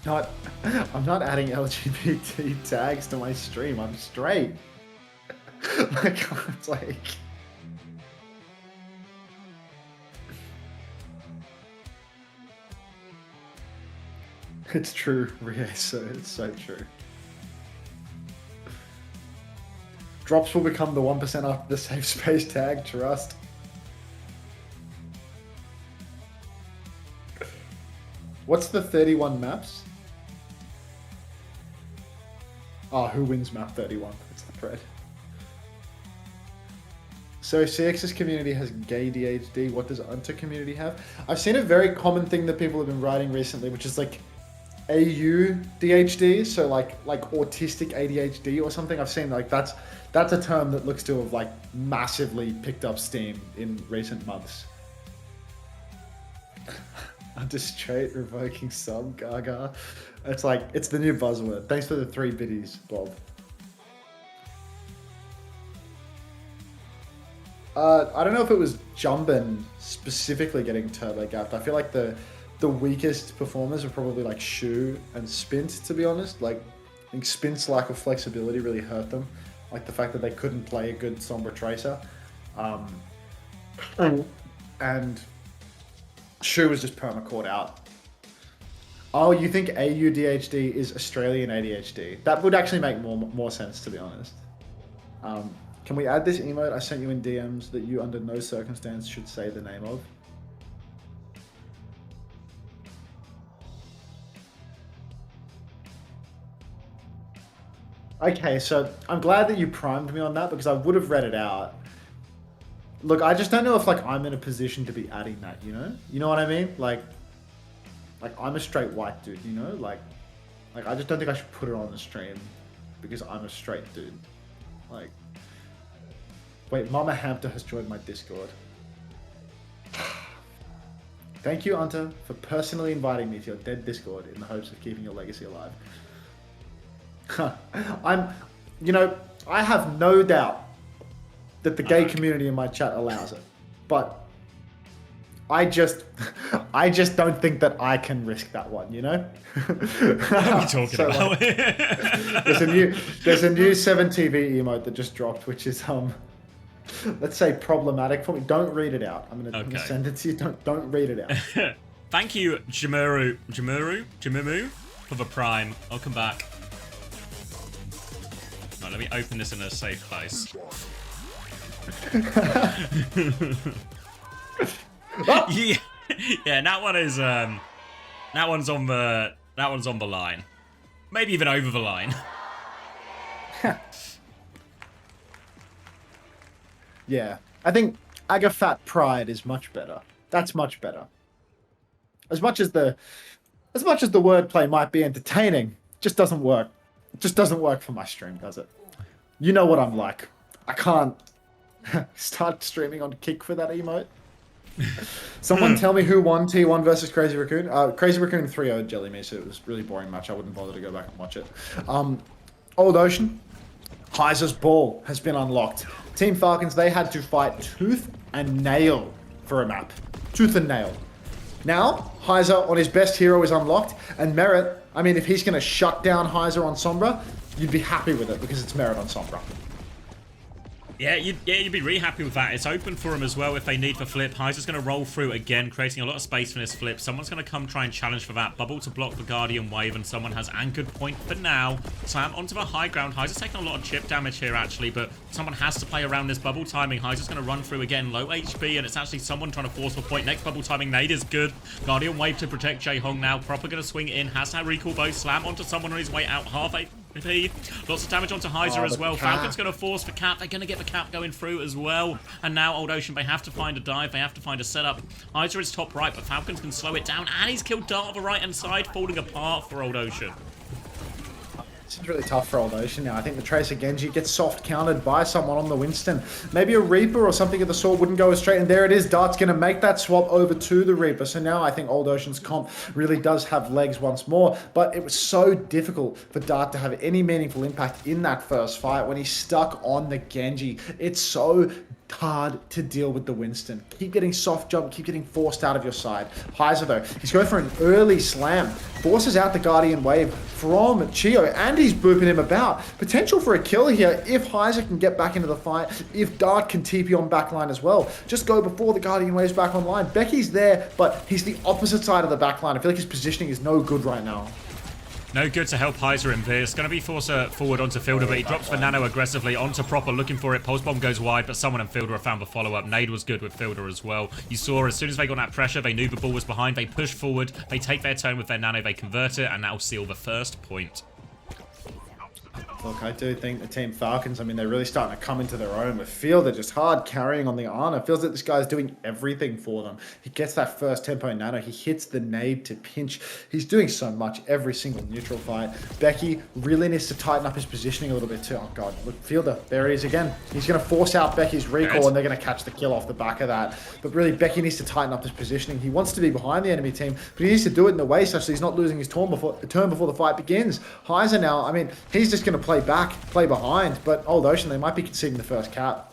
not adding LGBT tags to my stream. I'm straight. Like, it's like. It's true, Rie, so it's so true. Drops will become the 1% after the safe space tag, trust. What's the 31 maps? Oh, who wins map 31? That's the thread. So CX's community has gay DHD. What does Unter community have? I've seen a very common thing that people have been writing recently, which is like AU DHD, so like autistic ADHD or something. I've seen like that's a term that looks to have like massively picked up steam in recent months. I'm just straight revoking sub gaga. It's like it's the new buzzword. Thanks for the 3 biddies, Bob. I don't know if it was Jumbin specifically getting turbo gapped. I feel like the weakest performers are probably like Shu and Spint, to be honest. Like, I think Spint's lack of flexibility really hurt them. Like the fact that they couldn't play a good Sombra Tracer. And Shu was just permacored out. Oh, you think AUDHD is Australian ADHD? That would actually make more sense, to be honest. Can we add this emote I sent you in DMs that you under no circumstance should say the name of? Okay, so I'm glad that you primed me on that because I would have read it out. Look, I just don't know if like I'm in a position to be adding that, you know? You know what I mean? Like I'm a straight white dude, you know? Like I just don't think I should put it on the stream because I'm a straight dude. Like, wait, Mama Hamter has joined my Discord. Thank you, Unter, for personally inviting me to your dead Discord in the hopes of keeping your legacy alive. You know, I have no doubt that the gay community in my chat allows it, but I just don't think that I can risk that one, you know? What are you talking about? Like, there's a new 7TV emote that just dropped, which is let's say problematic for me. Don't read it out. I'm gonna send it to you. Don't read it out. Thank you, Jamimu, for the prime. I'll come back. Right, let me open this in a safe place. Yeah, that one is that one's on the line. Maybe even over the line. Yeah, I think Agafat Pride is much better. That's much better. As much as the wordplay might be entertaining, it just doesn't work. It just doesn't work for my stream, does it? You know what I'm like. I can't start streaming on Kick for that emote. Someone tell me who won T1 versus Crazy Raccoon. Crazy Raccoon 3-0'd Jelly Me, so it was a really boring match. I wouldn't bother to go back and watch it. Old Ocean. Heiser's ball has been unlocked. Team Falcons, they had to fight tooth and nail for a map. Tooth and nail. Now, Heiser on his best hero is unlocked, and Merit, I mean, if he's going to shut down Heiser on Sombra, you'd be happy with it because it's Merit on Sombra. Yeah, you'd be really happy with that. It's open for him as well if they need for flip. Heiser's going to roll through again, creating a lot of space for this flip. Someone's going to come try and challenge for that. Bubble to block the Guardian Wave, and someone has anchored point for now. Slam onto the high ground. Heiser's taking a lot of chip damage here, actually, but someone has to play around this bubble timing. Heiser's going to run through again, low HP, and it's actually someone trying to force the point. Next bubble timing, Nade is good. Guardian Wave to protect Jae-Hong now. Proper going to swing in. Has to recall both. Slam onto someone on his way out. Half AP. Lots of damage onto Heiser as well. Falcon's going to force for cap. They're going to get the cap going through as well. And now Old Ocean, they have to find a dive. They have to find a setup. Heiser is top right, but Falcons can slow it down. And he's killed Dart on the right-hand side, falling apart for Old Ocean. It's really tough for Old Ocean now. I think the Tracer Genji gets soft countered by someone on the Winston. Maybe a Reaper or something at the sword wouldn't go as straight. And there it is. Dart's going to make that swap over to the Reaper. So now I think Old Ocean's comp really does have legs once more. But it was so difficult for Dart to have any meaningful impact in that first fight when he's stuck on the Genji. It's so hard to deal with the Winston. Keep getting soft jump, keep getting forced out of your side. Heiser though, he's going for an early slam, forces out the Guardian Wave from Chio, and he's booping him about. Potential for a kill here if Heiser can get back into the fight, if Dart can TP on backline as well. Just go before the Guardian Wave's back online. Becky's there, but he's the opposite side of the backline. I feel like his positioning is no good right now. No good to help Heiser in this. Going to be forced forward onto Fielder, but he drops the Nano aggressively onto Proper, looking for it. Pulse Bomb goes wide, but someone and Fielder have found the follow-up. Nade was good with Fielder as well. You saw as soon as they got that pressure, they knew the ball was behind. They push forward. They take their turn with their Nano. They convert it, and now seal the first point. Look, I do think the Team Falcons, I mean, they're really starting to come into their own. With Fielder just hard carrying on the Ana. Feels that this guy's doing everything for them. He gets that first tempo Nano. He hits the nade to pinch. He's doing so much every single neutral fight. Becky really needs to tighten up his positioning a little bit too. Oh, God. Look, Fielder, there he is again. He's going to force out Becky's recall, and they're going to catch the kill off the back of that. But really, Becky needs to tighten up his positioning. He wants to be behind the enemy team, but he needs to do it in a way such that he's not losing his turn before the fight begins. Heiser now, I mean, he's just going to play back, play behind, but Old Ocean, they might be conceding the first cap.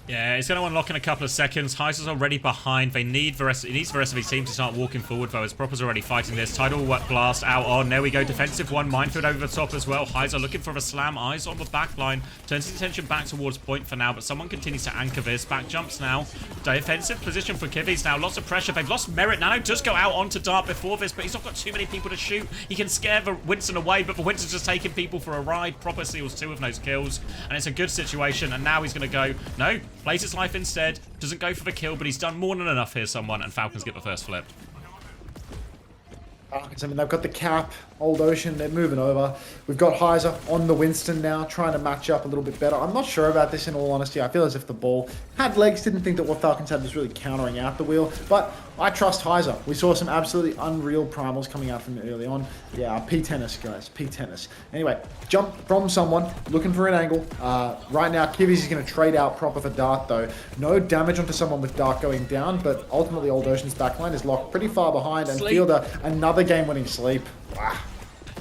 Yeah, it's going to unlock in a couple of seconds. Heiser's already behind. They need the rest. It needs the rest of his team to start walking forward, though, as Proper's already fighting this. Tidal blast out on. There we go. Defensive one. Minefield over the top as well. Heiser looking for a slam. Eyes on the back line. Turns his attention back towards point for now, but someone continues to anchor this. Back jumps now. Defensive position for Kivis now. Lots of pressure. They've lost Merit. Nano just go out onto Dart before this, but he's not got too many people to shoot. He can scare the Winston away, but the Winston's just taking people for a ride. Proper seals 2 of those kills, and it's a good situation. And now he's going to go, no, plays his life instead. Doesn't go for the kill, but he's done more than enough here, someone, and Falcons get the first flip. I mean, they've got the cap, Old Ocean, they're moving over. We've got Heiser on the Winston now, trying to match up a little bit better. I'm not sure about this, in all honesty. I feel as if the ball had legs, didn't think that what Falcons had was really countering out the wheel, but I trust Heiser. We saw some absolutely unreal primals coming out from early on. Yeah, P-tennis, guys, P-tennis. Anyway, jump from someone, looking for an angle. Right now, Kivis is going to trade out Proper for Dart, though. No damage onto someone with Dart going down, but ultimately Old Ocean's backline is locked pretty far behind, and Fielder, another game-winning sleep. Wow.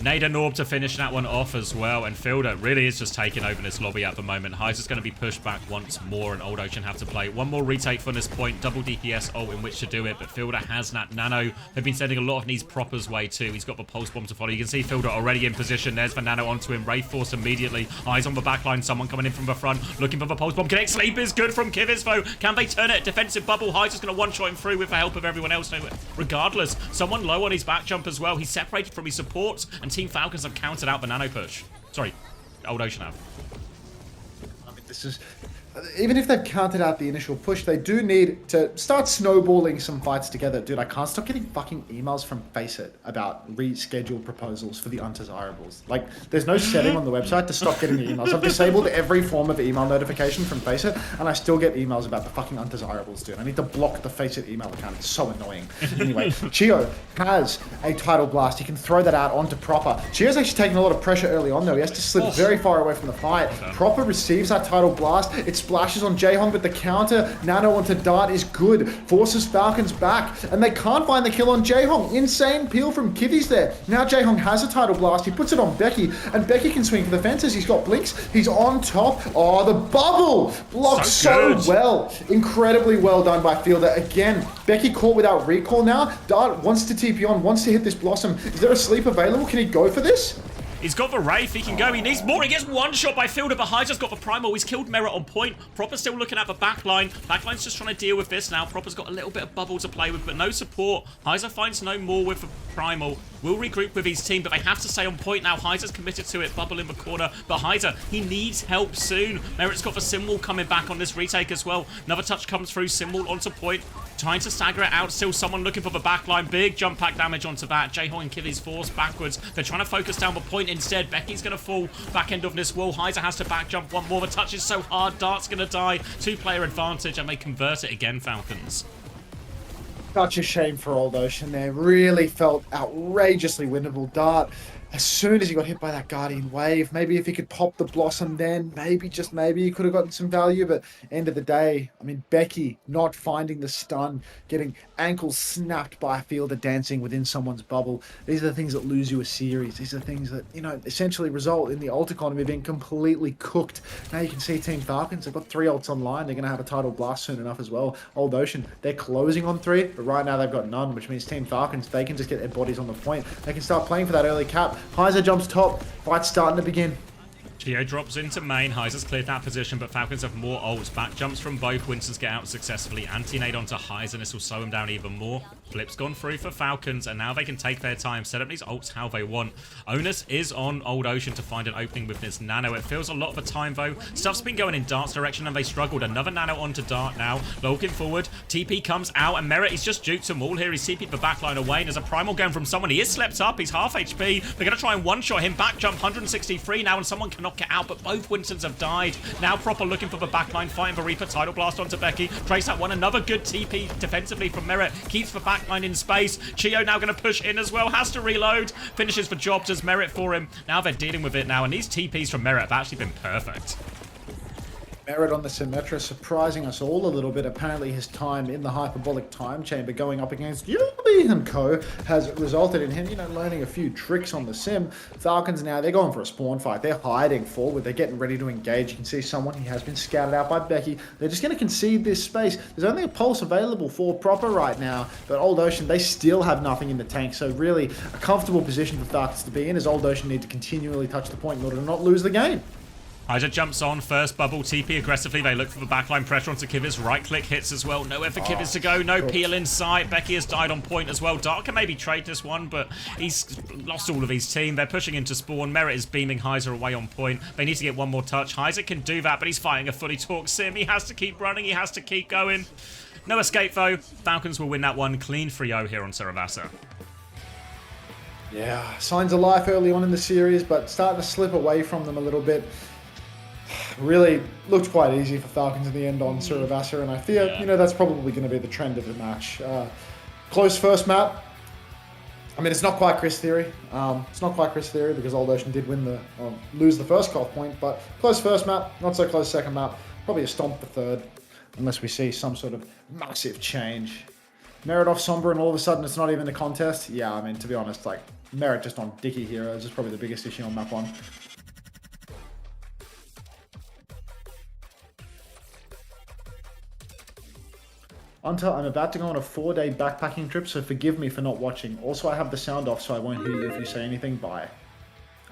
Nade and Norb to finish that one off as well, and Fielder really is just taking over this lobby at the moment. Heiser's going to be pushed back once more, and Old Ocean have to play one more retake from this point. Double DPS ult in which to do it, but Fielder has that Nano. They've been sending a lot of these Proppers way too. He's got the Pulse Bomb to follow. You can see Fielder already in position. There's the Nano onto him. Wraith Force immediately. Eyes on the back line. Someone coming in from the front, looking for the Pulse Bomb. Connect Sleep is good from Kivis though. Can they turn it? Defensive bubble. Heiser's going to one-shot him through with the help of everyone else. No, regardless, someone low on his back jump as well. He's separated from his supports, and Team Falcons have countered out the Nano push. Sorry, Old Ocean have. I mean, this is... Even if they've counted out the initial push, they do need to start snowballing some fights together. Dude, I can't stop getting fucking emails from FaceIt about rescheduled proposals for the undesirables. Like, there's no setting on the website to stop getting the emails. I've disabled every form of email notification from FaceIt, and I still get emails about the fucking undesirables, dude. I need to block the FaceIt email account. It's so annoying. Anyway, Chio has a Tidal Blast. He can throw that out onto Proper. Chio's actually taking a lot of pressure early on, though. He has to slip very far away from the fight. Proper receives that Tidal Blast. It splashes on Jae-Hong, but the counter Nano onto Dart is good. Forces Falcons back, and they can't find the kill on Jae-Hong. Insane peel from Kivis there. Now Jae-Hong has a Tidal Blast. He puts it on Becky, and Becky can swing for the fences. He's got blinks. He's on top. Oh, the bubble! Blocked so well. Incredibly well done by Fielder. Again, Becky caught without recall now. Dart wants to TP on, wants to hit this Blossom. Is there a sleep available? Can he go for this? He's got the Wraith. He can go. He needs more. He gets one shot by Fielder, but Hyder's got the Primal. He's killed Merit on point. Proper's still looking at the backline. Backline's just trying to deal with this now. Proper's got a little bit of bubble to play with, but no support. Heiser finds no more with the Primal. Will regroup with his team, but they have to stay on point now. Heiser's committed to it. Bubble in the corner, but Heiser, he needs help soon. Merit's got the Symbol coming back on this retake as well. Another touch comes through. Symbol onto point. Trying to stagger it out. Still someone looking for the backline. Big jump pack damage onto that. Jayhawk and Killy's forced backwards. They're trying to focus down the point instead. Becky's going to fall back end of this wall. Heiser has to back jump one more. The touch is so hard. Dart's going to die. 2-player advantage, and they convert it again, Falcons. Such a shame for Old Ocean there. Really felt outrageously winnable. Dart, as soon as he got hit by that Guardian Wave, maybe if he could pop the Blossom then, maybe, just maybe, he could have gotten some value. But end of the day, I mean, Becky not finding the stun, getting ankles snapped by a Fielder dancing within someone's bubble. These are the things that lose you a series. These are the things that, you know, essentially result in the ult economy being completely cooked. Now you can see Team Falcons, they've got 3 ults online. They're going to have a title blast soon enough as well. Old Ocean, they're closing on 3, but right now they've got none, which means Team Falcons, they can just get their bodies on the point. They can start playing for that early cap. Heiser jumps top. Fight's starting to begin. Geo drops into main. Heiser's cleared that position, but Falcons have more ults. Back jumps from both. Winston's get out successfully. Anti-nade onto Heiser, and this will slow him down even more. Flip's gone through for Falcons, and now they can take their time, set up these ults how they want. Onus is on Old Ocean to find an opening with this Nano. It feels a lot of the time, though. Stuff's been going in Dart's direction, and they struggled. Another Nano onto Dart now. Looking forward. TP comes out, and Merit is just duped them all here. He's TP'd the backline away, and there's a Primal going from someone. He is slept up. He's half HP. They're going to try and one-shot him. Back jump, 163 now, and someone cannot get out, but both Winstons have died. Now Proper looking for the backline, fighting for Reaper. Tidal Blast onto Becky. Trace that one. Another good TP defensively from Merit. Keeps the backline in space. Chio now going to push in as well. Has to reload. Finishes for jobs as Merit for him. Now they're dealing with it now, and these TPs from Merit have actually been perfect. Merit on the Symmetra, surprising us all a little bit. Apparently his time in the hyperbolic time chamber going up against Yubi and co has resulted in him, you know, learning a few tricks on the sim. Falcons now, they're going for a spawn fight. They're hiding forward. They're getting ready to engage. You can see someone, he has been scouted out by Becky. They're just going to concede this space. There's only a pulse available for Proper right now, but Old Ocean, they still have nothing in the tank. So really a comfortable position for Falcons to be in, as Old Ocean need to continually touch the point in order to not lose the game. Heiser jumps on, first bubble, TP aggressively. They look for the backline pressure onto Kivitz. Right click hits as well. Nowhere for Kivitz to go. No peel in sight. Becky has died on point as well. Dark can maybe trade this one, but he's lost all of his team. They're pushing into spawn. Merit is beaming Heiser away on point. They need to get one more touch. Heiser can do that, but he's fighting a fully torqued sim. He has to keep running. He has to keep going. No escape though. Falcons will win that one. Clean 3-0 here on Saravasa. Yeah, signs of life early on in the series, but starting to slip away from them a little bit. Really looked quite easy for Falcons in the end on Saravasa, and I fear, you know, that's probably going to be the trend of the match. Close first map. I mean, it's not quite Chris Theory. It's not quite Chris Theory because Old Ocean did lose the first cutoff point, but close first map, not so close second map. Probably a stomp the third, unless we see some sort of massive change. Merit off Sombra, and all of a sudden it's not even a contest. Yeah, I mean, to be honest, like, Merit just on Dicky Heroes is probably the biggest issue on map 1. Until I'm about to go on a 4-day backpacking trip, so forgive me for not watching. Also, I have the sound off, so I won't hear you if you say anything. Bye.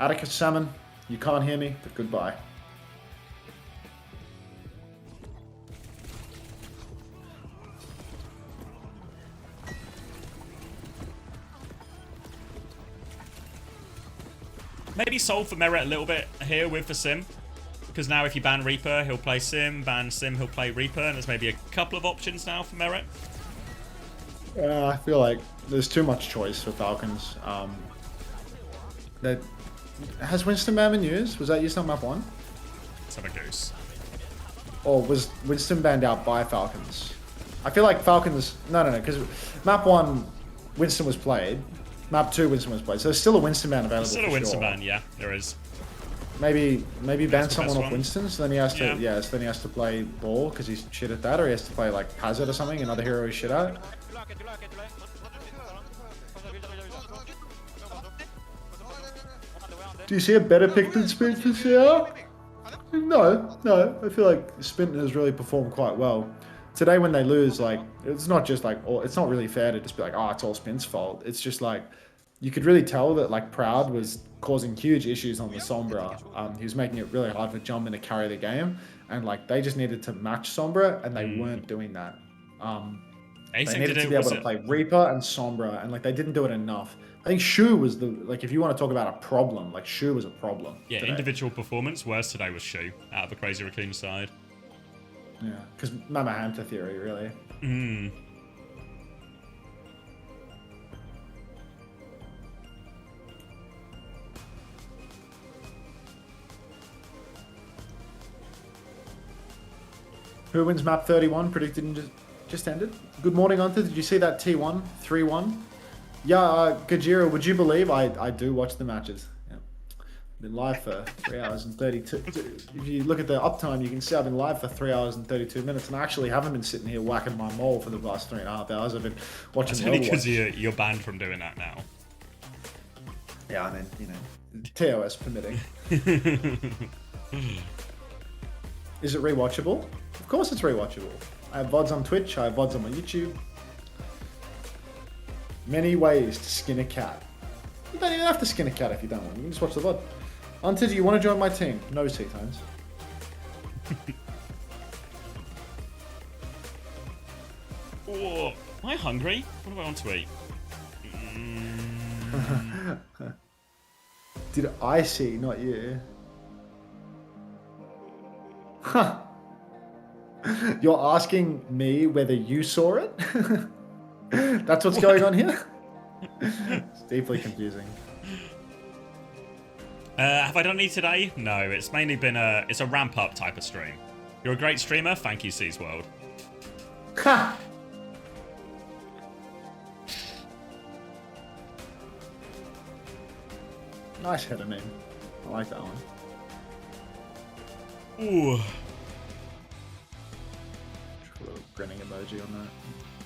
Atticus Salmon, you can't hear me, but goodbye. Maybe solve for Merit a little bit here with the sim. Because now if you ban Reaper, he'll play Sim. Ban Sim, he'll play Reaper. And there's maybe a couple of options now for Merit. I feel like there's too much choice for Falcons. Has Winston ban been used? Was that used on map 1? Let's have a goose. Or was Winston banned out by Falcons? I feel like Falcons... No, because map 1, Winston was played. Map 2, Winston was played. So there's still a Winston ban available. There's still a Winston ban, yeah, there is. Maybe ban someone off one. Winston, so then he has to so then he has to play ball because he's shit at that, or he has to play like Hazard or something, another hero he's shit at. Do you see a better pick than Spin for CR? No. I feel like Spin has really performed quite well. Today when they lose, like, it's not just like, it's not really fair to just be like, oh, it's all Spin's fault. It's just like, you could really tell that like Proud was causing huge issues on the Sombra. He was making it really hard for Jumpman to carry the game, and like they just needed to match Sombra, and they weren't doing that. They Async needed did to it, be able was to it? play Reaper and Sombra, and like they didn't do it enough. I think Shu was the like if you want to talk about a problem, like Shu was a problem. Yeah, today. individual performance. Worst today was Shu out of the Crazy Raccoon side. Yeah, because Mama Hamter theory, really. Who wins map 31? Predicted and just ended. Good morning, Hunter. Did you see that T1 3-1? Yeah, Gajira, would you believe I do watch the matches? Yeah. Been live for 3 hours and 32. If you look at the uptime, you can see I've been live for 3 hours and 32 minutes, and I actually haven't been sitting here whacking my mole for the last 3.5 hours. I've been watching. That's only because you're banned from doing that now. Yeah, I mean, you know, TOS permitting. Is it rewatchable? Of course it's rewatchable. I have VODs on Twitch, I have VODs on my YouTube. Many ways to skin a cat. You don't even have to skin a cat if you don't want. You can just watch the VOD. Hunter, do you want to join my team? No, T-Tones. Oh, am I hungry? What do I want to eat? Did I see, not you? Huh. You're asking me whether you saw it? That's what's going on here? It's deeply confusing. Have I done any today? No, it's mainly been it's a ramp up type of stream. You're a great streamer. Thank you, Seas World. Ha! Nice header meme. I like that one. Ooh. A little grinning emoji on that.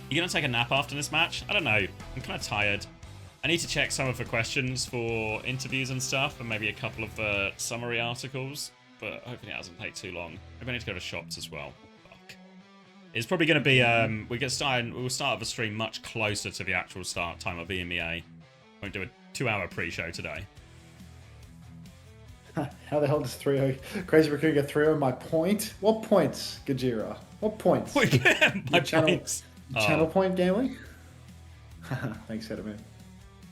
You gonna take a nap after this match? I don't know. I'm kind of tired. I need to check some of the questions for interviews and stuff, and maybe a couple of summary articles. But hopefully it doesn't take too long. Maybe I need to go to shops as well. Fuck. It's probably going to be we'll start the stream much closer to the actual start time of EMEA. Won't do a 2-hour pre-show today. How the hell does 3-0 Crazy Raccoon get 3-0 my point? What points, Gajira? What points? My points. Channel point gambling? Thanks, Hedman.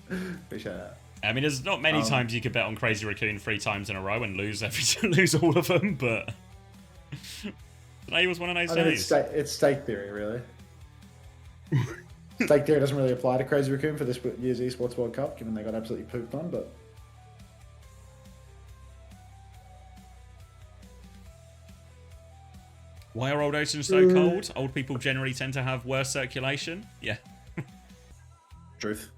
Appreciate that. I mean, there's not many times you could bet on Crazy Raccoon 3 times in a row and lose lose all of them, but today was one of those days. It's stake theory, really. Stake theory doesn't really apply to Crazy Raccoon for this year's Esports World Cup, given they got absolutely pooped on, but... Why are old oceans so cold? Old people generally tend to have worse circulation. Yeah. Truth.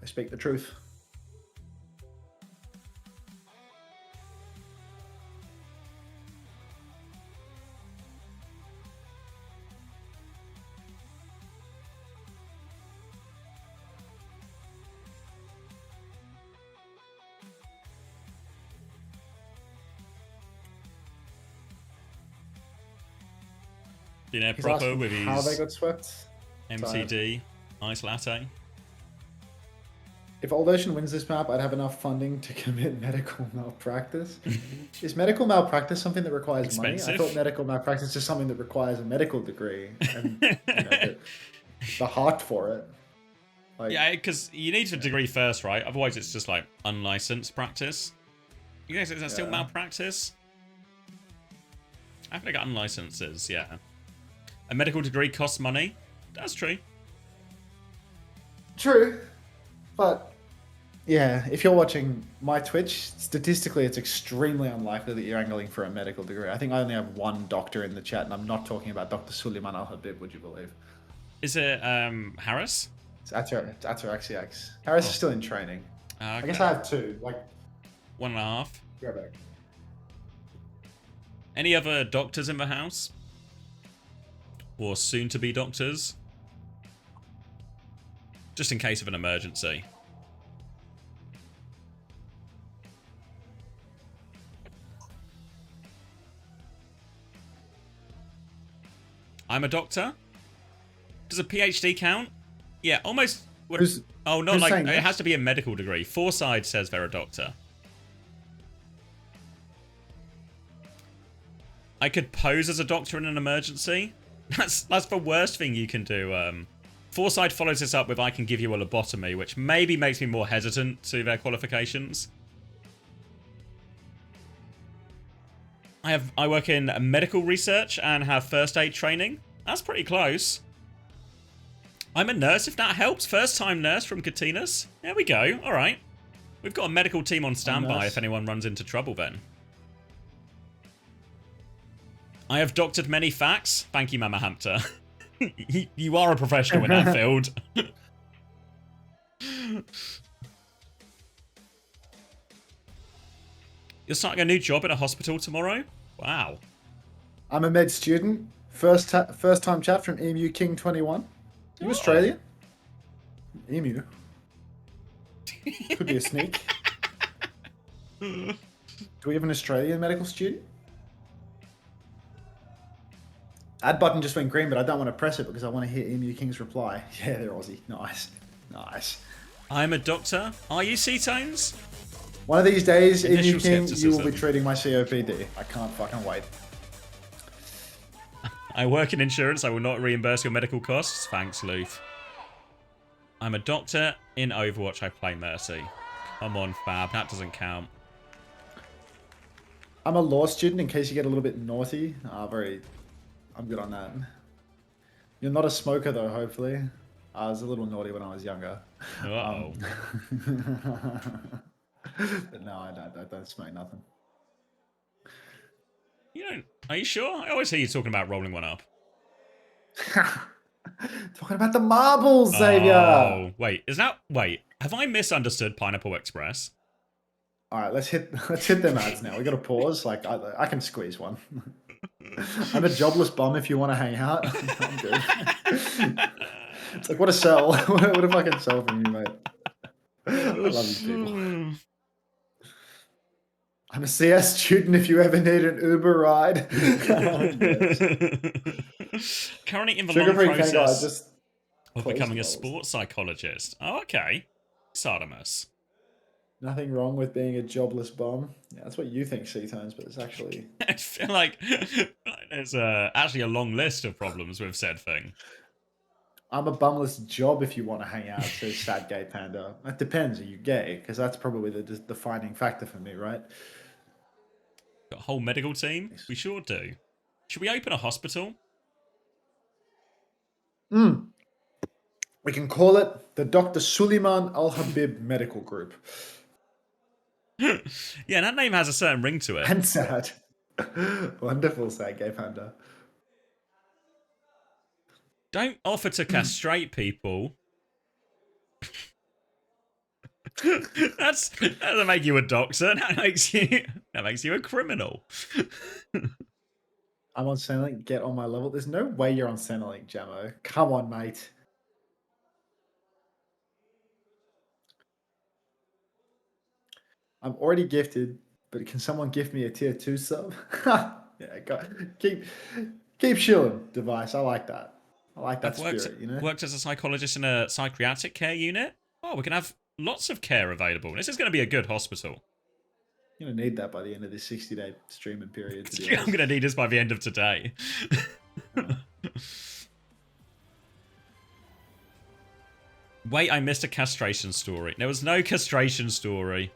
They speak the truth. You know, He's proper asking with his how they got swept. MCD ice latte. If Old Ocean wins this map, I'd have enough funding to commit medical malpractice. Is medical malpractice something that requires money? I thought medical malpractice is something that requires a medical degree and the heart for it. Like, yeah, because you need a degree first, right? Otherwise, it's just like unlicensed practice. You guys, is that still malpractice? I think I got unlicensed, yeah. A medical degree costs money. That's true. True. But, yeah, if you're watching my Twitch, statistically it's extremely unlikely that you're angling for a medical degree. I think I only have one doctor in the chat, and I'm not talking about Dr. Suleiman Al-Habib, would you believe? Is it Harris? It's ATRXCX. Harris is still in training. Okay. I guess I have two. Like 1.5. Go back. Any other doctors in the house? Or soon-to-be doctors? Just in case of an emergency. I'm a doctor? Does a PhD count? Yeah, almost Who's Oh, not who's like saying it this? has to be a medical degree. Forside says they're a doctor. I could pose as a doctor in an emergency. That's the worst thing you can do. Foresight follows this up with I can give you a lobotomy, which maybe makes me more hesitant to their qualifications. I work in medical research and have first aid training. That's pretty close. I'm a nurse, if that helps. First time nurse from Katinas. There we go. All right. We've got a medical team on standby if anyone runs into trouble then. I have doctored many facts. Thank you, Mama Hamter. You are a professional in that field. You're starting a new job at a hospital tomorrow? Wow. I'm a med student. First time chat from Emu King 21. You Australian? Emu. Could be a sneak. Do we have an Australian medical student? Add button just went green, but I don't want to press it because I want to hear Emu King's reply. Yeah, they're Aussie. Nice. Nice. I'm a doctor. Are you C-Tones? One of these days, Initial Emu King, you will skepticism. be treating my COPD. I can't fucking wait. I work in insurance. I will not reimburse your medical costs. Thanks, Luth. I'm a doctor. In Overwatch, I play Mercy. Come on, Fab. That doesn't count. I'm a law student in case you get a little bit naughty. I'm good on that. You're not a smoker though, hopefully. I was a little naughty when I was younger. Uh-oh. But no, I don't smoke nothing. You don't... Are you sure? I always hear you talking about rolling one up. Talking about the marbles, Xavier! Oh, wait. Is that... Wait. Have I misunderstood Pineapple Express? Alright, let's hit them ads now. We gotta pause. Like, I can squeeze one. I'm a jobless bum if you want to hang out. I'm good. It's like, what a sell. What a fucking sell from you, mate. I love you people. I'm a CS student if you ever need an Uber ride. Currently in the Sugar-free long Kangaroo, process just of close becoming a the doors. sports psychologist. Oh, okay. Sardamus. Nothing wrong with being a jobless bum. Yeah, that's what you think, C-Tones, but it's actually... I feel like there's actually a long list of problems with said thing. I'm a bumless job if you want to hang out, says Sad Gay Panda. That depends. Are you gay? Because that's probably the defining factor for me, right? Got a whole medical team? We sure do. Should we open a hospital? We can call it the Dr. Suleiman Al-Habib Medical Group. Yeah, that name has a certain ring to it. And sad. Wonderful, Sad Gay Panda. Don't offer to castrate people. That doesn't make you a doctor. That makes you a criminal. I'm on Centrelink. Get on my level. There's no way you're on Centrelink, Jamo. Come on, mate. I'm already gifted, but can someone gift me a tier 2 sub? Yeah, keep shilling, device. I like that. I like that spirit, you know? Worked as a psychologist in a psychiatric care unit. Oh, we're going to have lots of care available. This is going to be a good hospital. You're going to need that by the end of this 60-day streaming period. I'm going to need this by the end of today. Wait, I missed a castration story. There was no castration story.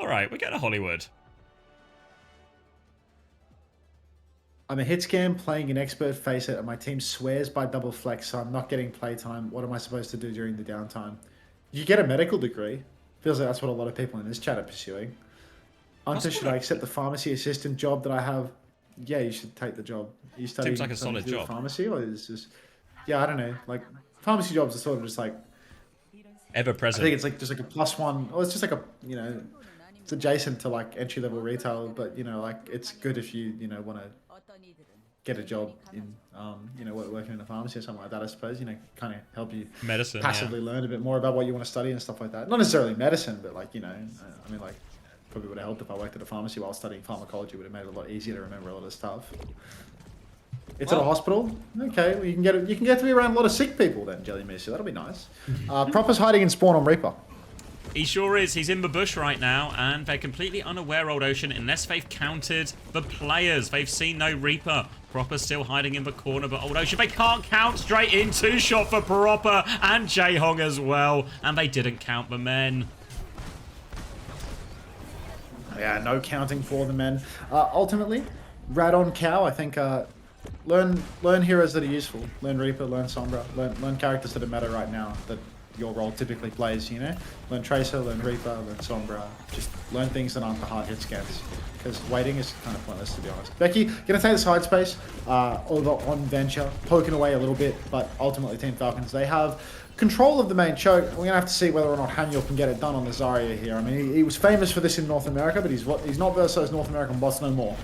Alright, we're going to Hollywood. I'm a hit scam playing an expert face it, and my team swears by double flex, so I'm not getting playtime. What am I supposed to do during the downtime? You get a medical degree. Feels like that's what a lot of people in this chat are pursuing. Hunter, should I accept the pharmacy assistant job that I have? Yeah, you should take the job. Are you studying Seems like a solid job. pharmacy, or is this? Yeah, I don't know. Like pharmacy jobs are sort of just like Ever I present. think it's like just like a +1, or it's just like a it's adjacent to like entry level retail, but like it's good if you want to get a job in, you know, working in a pharmacy or something like that, I suppose, you know, kind of help you Medicine, passively learn a bit more about what you want to study and stuff like that. Not necessarily medicine, but like, you know, I mean, like, probably would have helped if I worked at a pharmacy while studying pharmacology. Would have made it a lot easier to remember a lot of stuff. It's at a hospital. Okay, well, you can get to be around a lot of sick people then, Jelly Missy. That'll be nice. Proper's hiding in spawn on Reaper. He sure is. He's in the bush right now, and they're completely unaware, Old Ocean, unless they've counted the players. They've seen no Reaper. Proper still hiding in the corner, but Old Ocean, they can't count straight in. 2-shot for Proper and Jaehong as well, and they didn't count the men. Yeah, no counting for the men. Ultimately, Radon Cow, I think, learn heroes that are useful. Learn Reaper, learn Sombra, learn characters that are meta right now that your role typically plays, you know? Learn Tracer, learn Reaper, learn Sombra. Just learn things that aren't the hard hit scans. Because waiting is kind of pointless, to be honest. Becky, gonna take the side space over on Venture, poking away a little bit, but ultimately Team Falcons, they have control of the main choke. We're gonna have to see whether or not Haniel can get it done on the Zarya here. I mean, he was famous for this in North America, but he's not versus those North American bots no more.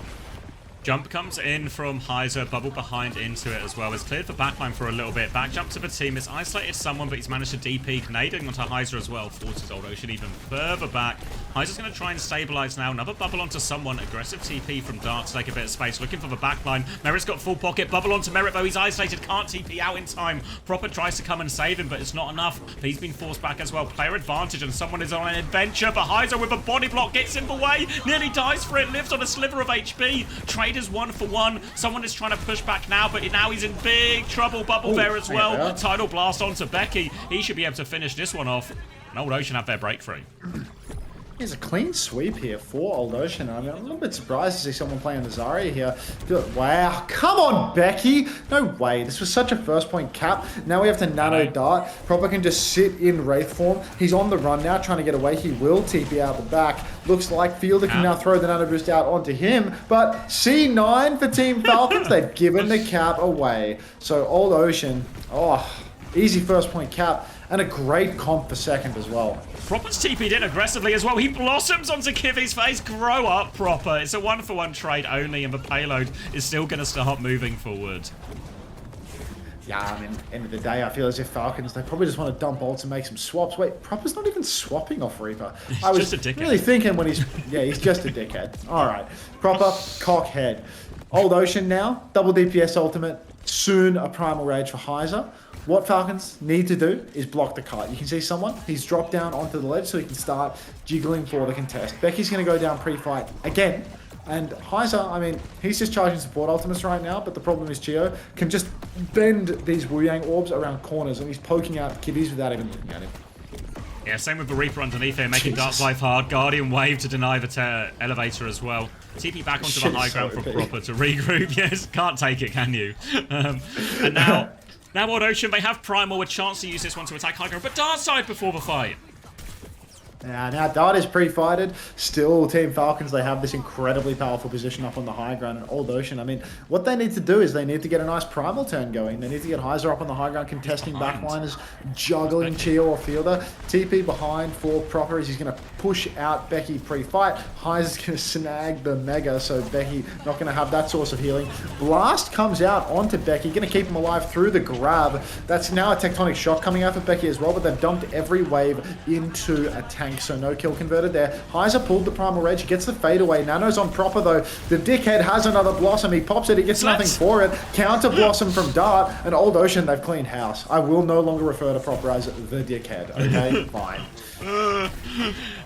Jump comes in from Heiser, bubble behind into it as well. It's cleared for backline for a little bit. Back jump to the team. It's isolated someone, but he's managed to DP, nading onto Heiser as well. Forces Old Ocean even further back. Heiser's going to try and stabilize now. Another bubble onto someone. Aggressive TP from Dart to take a bit of space. Looking for the backline. Merritt's got full pocket. Bubble onto Merritt, though. He's isolated. Can't TP out in time. Proper tries to come and save him, but it's not enough. He's been forced back as well. Player advantage, and someone is on an adventure. But Heiser with a body block gets in the way. Nearly dies for it. Lives on a sliver of HP. Traders 1-for-1. Someone is trying to push back now, but now he's in big trouble. Bubble there as well. Tidal blast onto Becky. He should be able to finish this one off. And Old Ocean have their breakthrough. There's a clean sweep here for Old Ocean. I mean, I'm a little bit surprised to see someone playing the Zarya here. Wow, come on, Becky! No way, this was such a first point cap. Now we have to nano dart. Proper can just sit in Wraith form. He's on the run now, trying to get away. He will TP out the back. Looks like Fielder can now throw the nano boost out onto him. But C9 for Team Falcons, they've given the cap away. So Old Ocean, easy first point cap. And a great comp for second as well. Proper's TP'd in aggressively as well. He blossoms onto Kivi's face. Grow up, Proper. It's a 1-for-1 trade only, and the payload is still going to start moving forward. Yeah, I mean, end of the day, I feel as if Falcons, they probably just want to dump ults and make some swaps. Wait, Proper's not even swapping off Reaper. I was just a dickhead. Really thinking when he's just a dickhead. All right, Proper, cockhead. Old Ocean now, double DPS ultimate, soon a Primal Rage for Heiser. What Falcons need to do is block the kite. You can see someone, he's dropped down onto the ledge so he can start jiggling for the contest. Becky's going to go down pre-fight again. And Heiser, I mean, he's just charging support ultimates right now, but the problem is Chio can just bend these Wu Yang orbs around corners, and he's poking out kiddies without even looking at him. Yeah, same with the Reaper underneath here, making Dart's life hard. Guardian Wave to deny the elevator as well. TP back onto the high ground for Proper to regroup. Yes, can't take it, can you? And now... Now, Old Ocean, they have Primal, a chance to use this one to attack high ground, but Dart's side before the fight. Yeah, now Dart is pre-fighted. Still, Team Falcons, they have this incredibly powerful position up on the high ground. And Old Ocean, I mean, what they need to do is they need to get a nice Primal turn going. They need to get Heiser up on the high ground, contesting backliners, juggling Chio or Fielder. TP behind for Proper as he's going to push out Becky pre-fight. Heiser's going to snag the Mega, so Becky not going to have that source of healing. Blast comes out onto Becky, going to keep him alive through the grab. That's now a Tectonic Shock coming out for Becky as well, but they've dumped every wave into a tank. So no kill converted there. Heiser pulled the Primal Rage. He gets the fade away. Nano's on Proper though. The dickhead has another Blossom. He pops it. He gets nothing for it. Counter Blossom from Dart. And Old Ocean, they've cleaned house. I will no longer refer to Proper as the dickhead. Okay? Fine.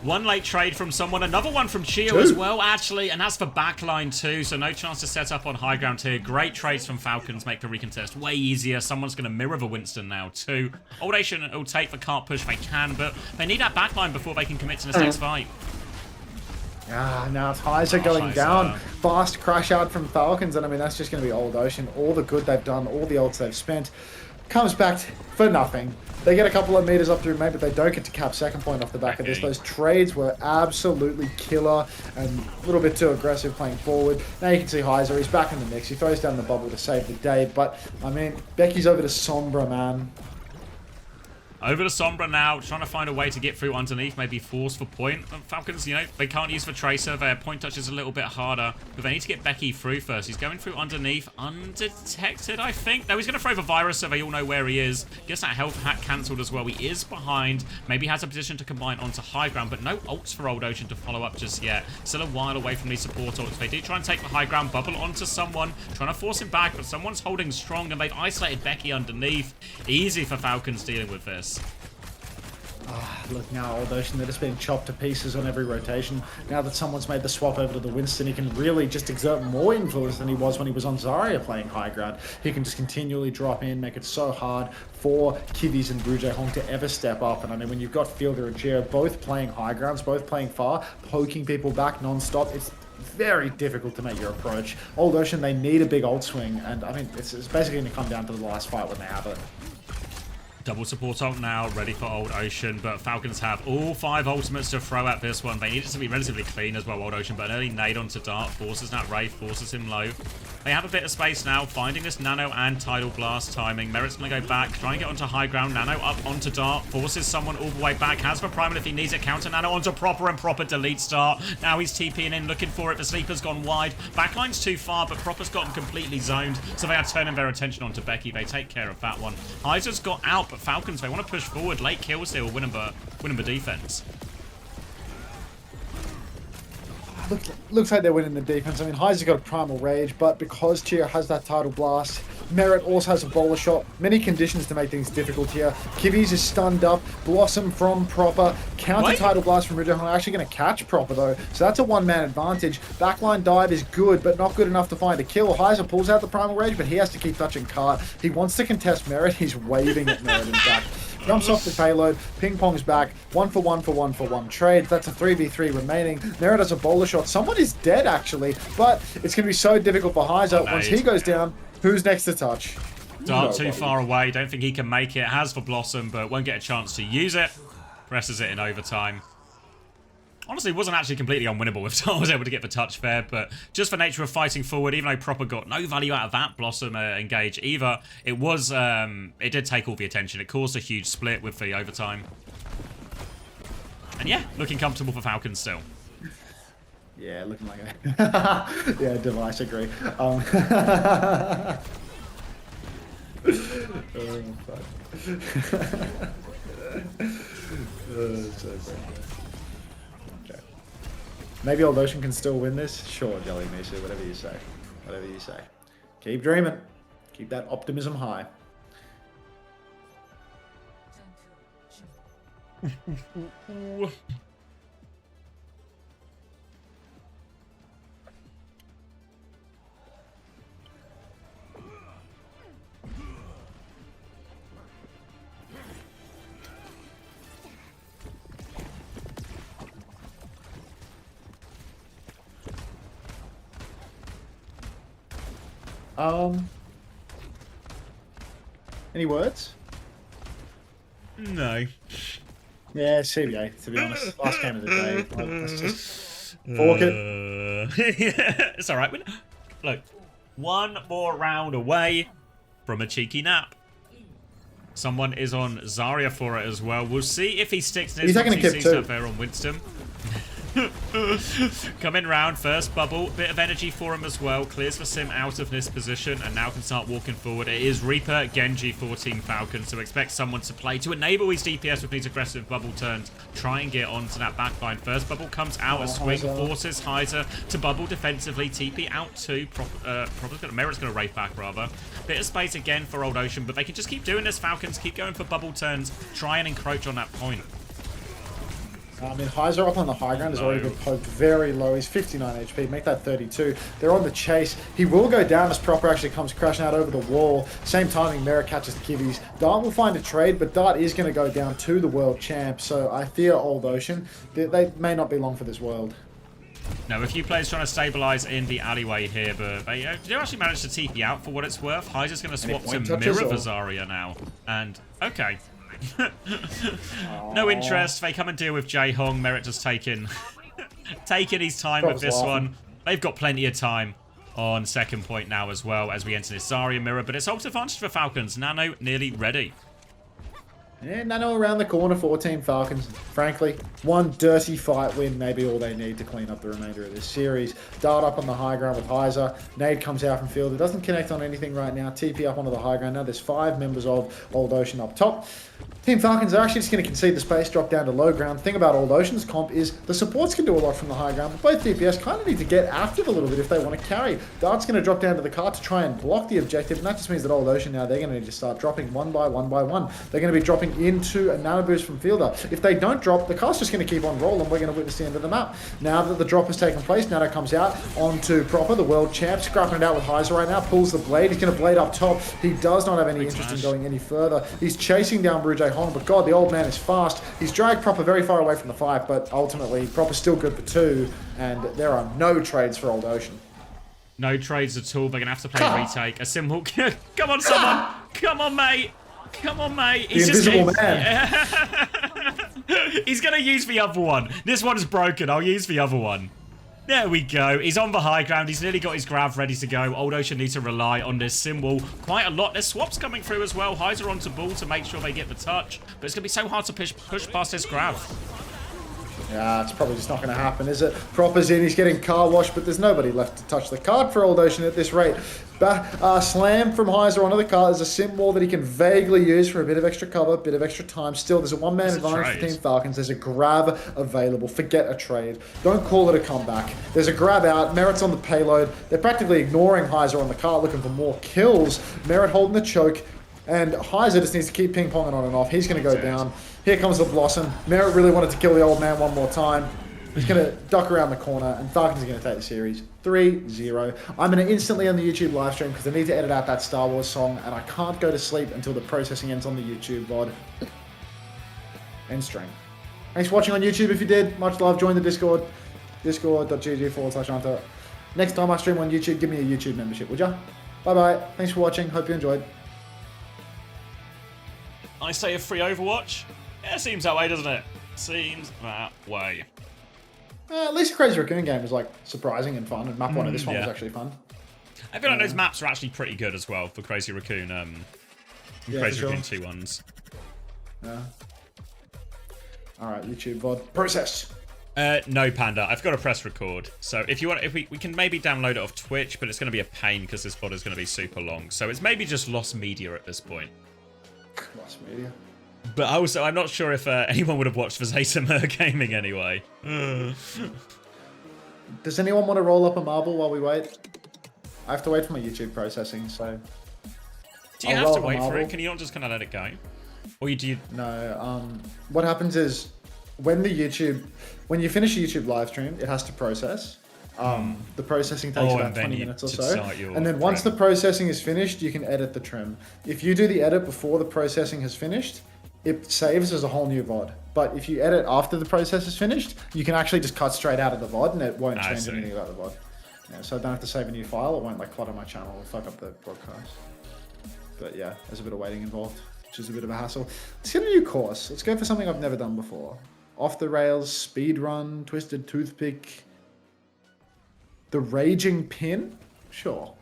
One late trade from someone, another one from Chio as well, actually, and that's for backline too, so no chance to set up on high ground here. Great trades from Falcons, make the recontest way easier. Someone's going to mirror the Winston now too. Old Ocean will take the cart push they can, but they need that backline before they can commit to this next fight. Now it's Heiser going down. Fast crash out from Falcons, and I mean, that's just going to be Old Ocean. All the good they've done, all the ults they've spent, comes back for nothing. They get a couple of meters up through mate, but they don't get to cap second point off the back of this. Those trades were absolutely killer and a little bit too aggressive playing forward. Now you can see Heiser, he's back in the mix. He throws down the bubble to save the day, but I mean, Becky's over to Sombra, man. Over to Sombra now, trying to find a way to get through underneath, maybe force for point. Falcons, you know, they can't use for Tracer. Their point touch is a little bit harder, but they need to get Becky through first. He's going through underneath, undetected, I think. No, he's going to throw the Virus, so they all know where he is. Gets that health hack cancelled as well. He is behind. Maybe has a position to combine onto high ground, but no ults for Old Ocean to follow up just yet. Still a while away from these support ults. They do try and take the high ground, bubble onto someone, trying to force him back, but someone's holding strong, and they've isolated Becky underneath. Easy for Falcons dealing with this. Look now, Old Ocean, they're just being chopped to pieces on every rotation. Now that someone's made the swap over to the Winston, he can really just exert more influence than he was when he was on Zarya playing high ground. He can just continually drop in, make it so hard for Kivvies and Brujay Hong to ever step up. And I mean, when you've got Fielder and Jia both playing high grounds, both playing far, poking people back non-stop, it's very difficult to make your approach. Old Ocean, they need a big ult swing, and I mean, it's basically going to come down to the last fight when they have it. Double support ult now, ready for Old Ocean, but Falcons have all 5 ultimates to throw at this one. They need it to be relatively clean as well, Old Ocean, but an early nade onto Dart forces that Wraith, forces him low. They have a bit of space now, finding this Nano and Tidal Blast timing. Merit's going to go back, try and get onto high ground. Nano up onto Dart, forces someone all the way back, has for Primal if he needs it, counter Nano onto Proper and Proper deletes Dart. Now he's TPing in, looking for it, the Sleeper's gone wide. Backline's too far, but Proper's got him completely zoned, so they are turning their attention onto Becky. They take care of that one. Heiser's got out, but Falcons, they want to push forward. Late kill steal, winning the defense. Looks like they're winning the defense. I mean, Heiser's got a Primal Rage, but because Chia has that Tidal Blast, Merit also has a bowler shot. Many conditions to make things difficult here. Kivvies is stunned up. Blossom from Proper. Counter Tidal Blast from Ridge. Actually going to catch Proper, though. So that's a one-man advantage. Backline dive is good, but not good enough to find a kill. Heiser pulls out the Primal Rage, but he has to keep touching cart. He wants to contest Merit. He's waving at Merit, in fact. Jumps off the payload, ping-pongs back, 1 for 1 for 1 for 1 trade. That's a 3v3 remaining. Merit has a bowler shot. Someone is dead, actually, but it's going to be so difficult for Heiser. Once he goes down, who's next to touch? Dart too far away. Don't think he can make it. Has for Blossom, but won't get a chance to use it. Presses it in overtime. Honestly, it wasn't actually completely unwinnable if Dart was able to get the touch there, but just for nature of fighting forward, even though Proper got no value out of that Blossom engage either, it was, it did take all the attention. It caused a huge split with the overtime. And yeah, looking comfortable for Falcons still. Yeah, looking like a... yeah, Device, agree. Oh, fuck. So bad. Okay. Maybe Old Ocean can still win this? Sure, Jelly Mesa, whatever you say. Whatever you say. Keep dreaming. Keep that optimism high. Any words? No. Yeah, CBA, to be honest. Last game of the day. Let's just fork it. Yeah, it's alright. Look, one more round away from a cheeky nap. Someone is on Zarya for it as well. We'll see if he sticks in his. He's taking a kip too. Up there on Winston. Coming round, first bubble, bit of energy for him as well, clears the sim out of this position and now can start walking forward. It is Reaper, Genji for Team Falcon, so expect someone to play to enable his DPS with these aggressive bubble turns, try and get onto that backline. First bubble comes out, a swing forces Heiser to bubble defensively, TP out to Merit's going to raid back rather. Bit of space again for Old Ocean, but they can just keep doing this. Falcons keep going for bubble turns, try and encroach on that point. I mean, Heiser up on the high ground has already been poked very low. He's 59 HP. Make that 32. They're on the chase. He will go down as Proper actually comes crashing out over the wall. Same timing, Merit catches the Kivvies. Dart will find a trade, but Dart is going to go down to the world champ. So I fear Old Ocean. They may not be long for this world. No, a few players trying to stabilize in the alleyway here, but they do actually manage to TP out for what it's worth. Heiser's going to swap to Mirror Zarya now. And, okay. No interest. They come and deal with Jae Hong. Merit just taking his time with this one. They've got plenty of time on second point now as well as we enter this Zarya mirror, but it's ult advantage for Falcons. Nano nearly ready. Yeah, Nano around the corner for Team Falcons. Frankly, one dirty fight win may be all they need to clean up the remainder of this series. Dart up on the high ground with Heiser. Nade comes out from field. It doesn't connect on anything right now. TP up onto the high ground. Now there's 5 members of Old Ocean up top. Team Falcons are actually just going to concede the space, drop down to low ground. Thing about Old Ocean's comp is the supports can do a lot from the high ground, but both DPS kind of need to get active a little bit if they want to carry. Dart's going to drop down to the cart to try and block the objective, and that just means that Old Ocean now, they're going to need to start dropping one by one by one. They're going to be dropping into a nano boost from Fielder. If they don't drop, the cart's just going to keep on rolling. We're going to witness the end of the map. Now that the drop has taken place, Nano comes out onto Proper, the world champ, scrapping it out with Heiser right now, pulls the blade. He's going to blade up top. He does not have any interest in going any further. He's chasing down Brujay Hong, but God, the old man is fast. He's dragged Proper very far away from the fight, but ultimately Proper's still good for 2, and there are no trades for Old Ocean. No trades at all. They're going to have to play retake. A simple... Come on, someone. Come on, mate. Come on, mate. He's the invisible man. He's going to use the other one. This one's broken. I'll use the other one. There we go. He's on the high ground. He's nearly got his grav ready to go. Old Ocean needs to rely on this symbol quite a lot. There's swaps coming through as well. Heiser onto ball to make sure they get the touch. But it's going to be so hard to push past this grav. Yeah, it's probably just not going to happen, is it? Proper's in, he's getting car washed, but there's nobody left to touch the card for Old Ocean at this rate. Slam from Heiser onto the card is a symbol that he can vaguely use for a bit of extra cover, bit of extra time. Still, there's a one-man advantage for Team Falcons. There's a grab available. Forget a trade. Don't call it a comeback. There's a grab out. Merit's on the payload. They're practically ignoring Heiser on the card, looking for more kills. Merit holding the choke. And Heiser just needs to keep ping-ponging on and off. He's going to go down. Here comes the Blossom. Merit really wanted to kill the old man one more time. He's going to duck around the corner, and Falcons are going to take the series 3-0. I'm going to instantly end the YouTube live stream because I need to edit out that Star Wars song, and I can't go to sleep until the processing ends on the YouTube VOD. End stream. Thanks for watching on YouTube if you did. Much love. Join the Discord. Discord.gg/Hunter. Next time I stream on YouTube, give me a YouTube membership, would ya? Bye-bye. Thanks for watching. Hope you enjoyed. I say a free Overwatch? Yeah, seems that way, doesn't it? Seems that way. At least the Crazy Raccoon game was like surprising and fun, and map 1 of this one was actually fun. I feel like those maps are actually pretty good as well for Crazy Raccoon. Crazy Raccoon 2 ones. Yeah. Alright, YouTube VOD. Process! No, Panda. I've got to press record. So if you want, we can maybe download it off Twitch, but it's going to be a pain because this VOD is going to be super long. So it's maybe just lost media at this point. Lost media. But also, I'm not sure if anyone would have watched the Zaytamer gaming anyway. Does anyone want to roll up a marble while we wait? I have to wait for my YouTube processing, so... Do you have to wait for it? Can you not just kind of let it go? Or do you... No, what happens is, when you finish a YouTube live stream, it has to process. The processing takes about 20 minutes or so. And then once the processing is finished, you can edit the trim. If you do the edit before the processing has finished, it saves as a whole new VOD. But if you edit after the process is finished, you can actually just cut straight out of the VOD and it won't change anything about the VOD. Yeah, so I don't have to save a new file. It won't like clutter my channel or fuck up the broadcast. But yeah, there's a bit of waiting involved, which is a bit of a hassle. Let's get a new course. Let's go for something I've never done before. Off the rails, speed run, twisted toothpick. The Raging Pin? Sure.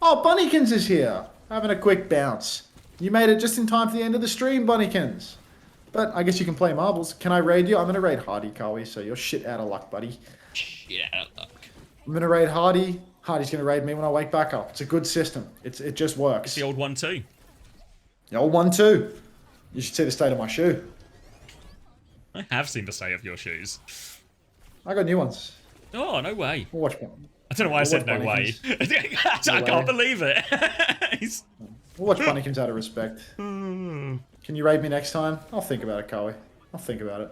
Oh, Bunnykins is here. Having a quick bounce. You made it just in time for the end of the stream, Bunnykins. But I guess you can play marbles. Can I raid you? I'm going to raid Hardy, Kawi, so you're shit out of luck, buddy. Shit out of luck. I'm going to raid Hardy. Hardy's going to raid me when I wake back up. It's a good system. It just works. It's the old one too. The old one too. You should see the state of my shoe. I have seen the state of your shoes. I got new ones. Oh, no way. We'll watch one. I don't know why I said no way. I can't believe it. We'll watch Bunnykins out of respect. Can you raid me next time? I'll think about it, Kawi. I'll think about it.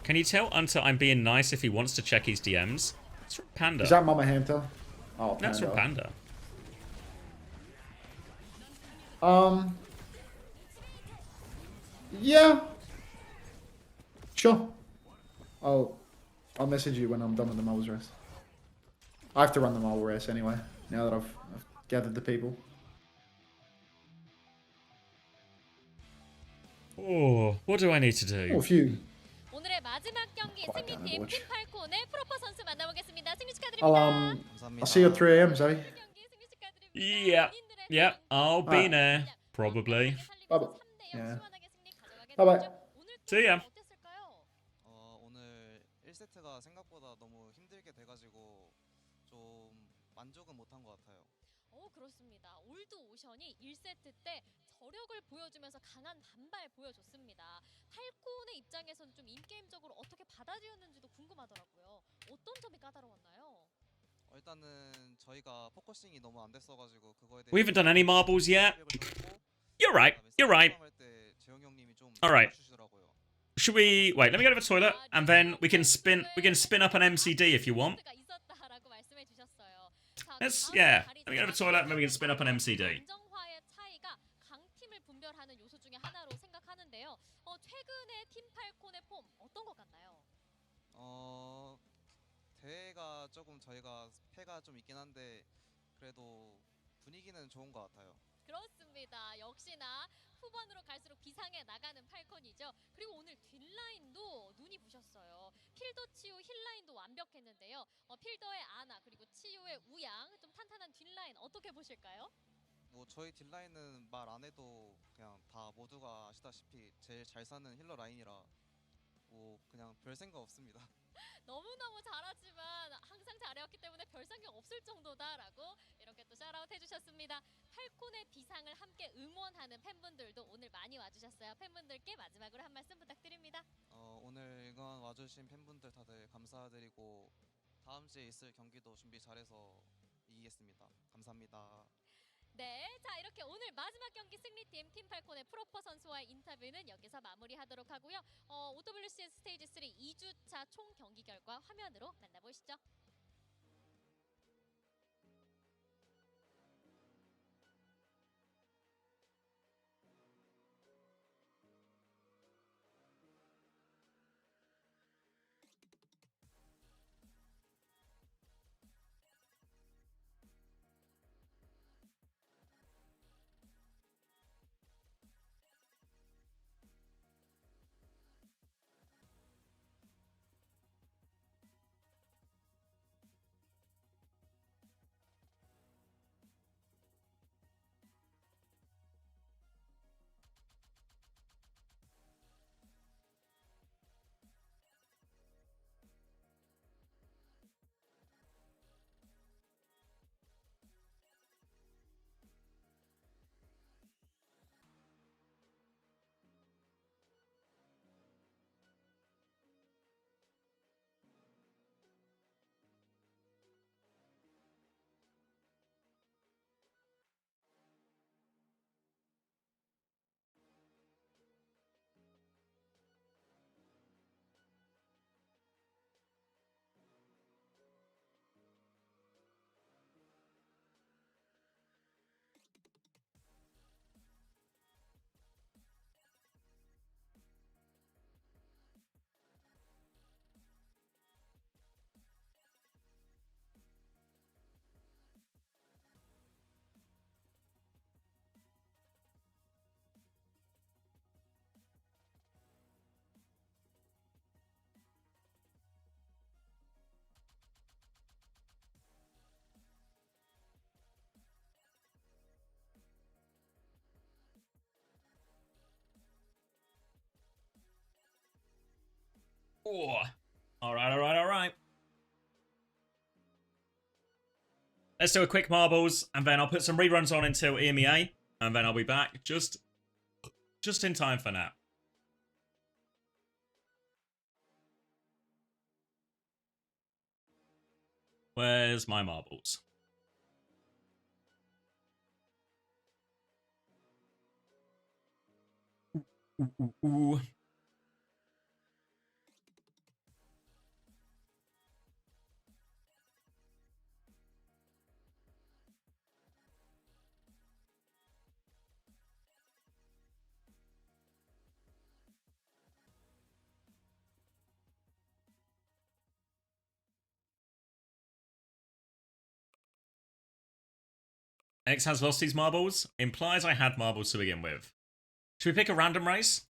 Can you tell Hunter I'm being nice if he wants to check his DMs? That's from Panda. Is that Mama Hamter? Oh, Panda. That's from Panda. Yeah. Sure. I'll message you when I'm done with the marbles race. I have to run the marble race anyway, now that I've gathered the people. Oh, what do I need to do? Oh, a few. 오늘의 마지막 경기 승리팀 팀팔콘의 프로퍼 선수 만나보겠습니다. 승리 I'll see you at 3 AM, Zoe. Yeah, I'll be there, probably. Bye-bye. Yeah. 시원하게 승리 가져가게 Bye-bye. 됐죠. 오늘 또 See ya. 어땠을까요? 오늘 1세트가 생각보다 너무 힘들게 돼가지고 좀 만족은 못한 것 같아요. 그렇습니다. 올드 오션이 1세트 때 저력을 보여주면서 강한 반발 보여줬습니다. 팔콘의 입장에선 좀 인게임적으로 어떻게 받아들였는지도 궁금하더라고요. 어떤 점이 까다로웠나요? 일단은 저희가 포커싱이 너무 안 됐어가지고 그거에 대해서 We haven't done any marbles yet. You're right. You're right. 때 재영 형님이 좀 All right. 주시더라고요. Should we wait? Let me go to the toilet, and then we can spin up an MCD if you want. 있었다라고 말씀해 주셨어요. 자, Let's 다음 yeah. 자리 Let me go to the 지나가면서 toilet, and then we can spin up an MCD. 안정화의 차이가 강팀을 분별하는 요소 중에 하나로 생각하는데요. 최근에 팀 팔콘의 폼 어떤 것 같나요? 대회가 조금 저희가 패가 좀 있긴 한데 그래도 분위기는 좋은 것 같아요. 그렇습니다. 역시나 후반으로 갈수록 비상해 나가는 팔콘이죠. 그리고 오늘 뒷라인도 눈이 부셨어요. 필더 치유 힐라인도 완벽했는데요. 필더의 아나 그리고 치유의 우양 좀 탄탄한 뒷라인 어떻게 보실까요? 뭐 저희 딜라인은 말 안 해도 그냥 다 모두가 아시다시피 제일 잘 사는 힐러 라인이라 뭐 그냥 별 생각 없습니다. 너무너무 잘하지만 항상 잘해왔기 때문에 별 생각 없을 정도다라고 이렇게 또 샤라웃 해주셨습니다. 팔콘의 비상을 함께 응원하는 팬분들도 오늘 많이 와주셨어요. 팬분들께 마지막으로 한 말씀 부탁드립니다. 오늘 응원 와주신 팬분들 다들 감사드리고 다음 주에 있을 경기도 준비 잘해서 이기겠습니다. 감사합니다. 네, 자 이렇게 오늘 마지막 경기 승리팀 팀팔콘의 프로퍼 선수와의 인터뷰는 여기서 마무리하도록 하고요. OWCS 스테이지 3 2주차 총 경기 결과 화면으로 만나보시죠. Oh. All right. Let's do a quick marbles, and then I'll put some reruns on until EMEA, and then I'll be back just in time for now. Where's my marbles? Ooh. X has lost his marbles. Implies I had marbles to begin with. Should we pick a random race?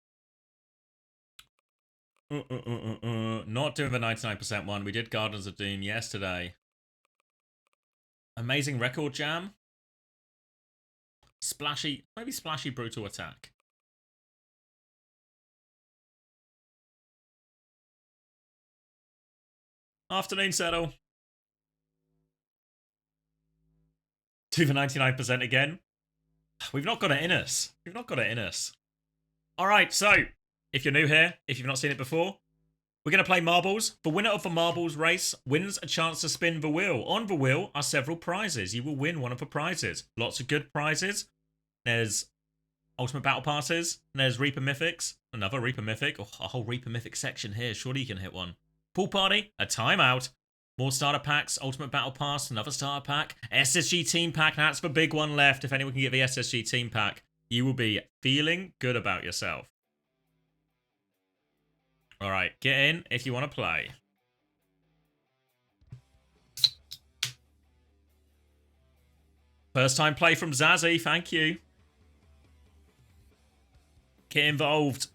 Not doing the 99% one. We did Gardens of Doom yesterday. Amazing record jam. Splashy, maybe splashy brutal attack. Afternoon, Settle. 2 for 99% again. We've not got it in us. We've not got it in us. Alright, so, if you're new here, if you've not seen it before, we're going to play marbles. The winner of the marbles race wins a chance to spin the wheel. On the wheel are several prizes. You will win one of the prizes. Lots of good prizes. There's Ultimate Battle Passes. There's Reaper Mythics. Another Reaper Mythic. Oh, a whole Reaper Mythic section here. Surely you can hit one. Pool Party. A timeout. More starter packs. Ultimate Battle Pass. Another starter pack. SSG Team Pack. That's the big one left. If anyone can get the SSG Team Pack, you will be feeling good about yourself. Alright, get in if you want to play. First time play from Zazzy, thank you. Get involved.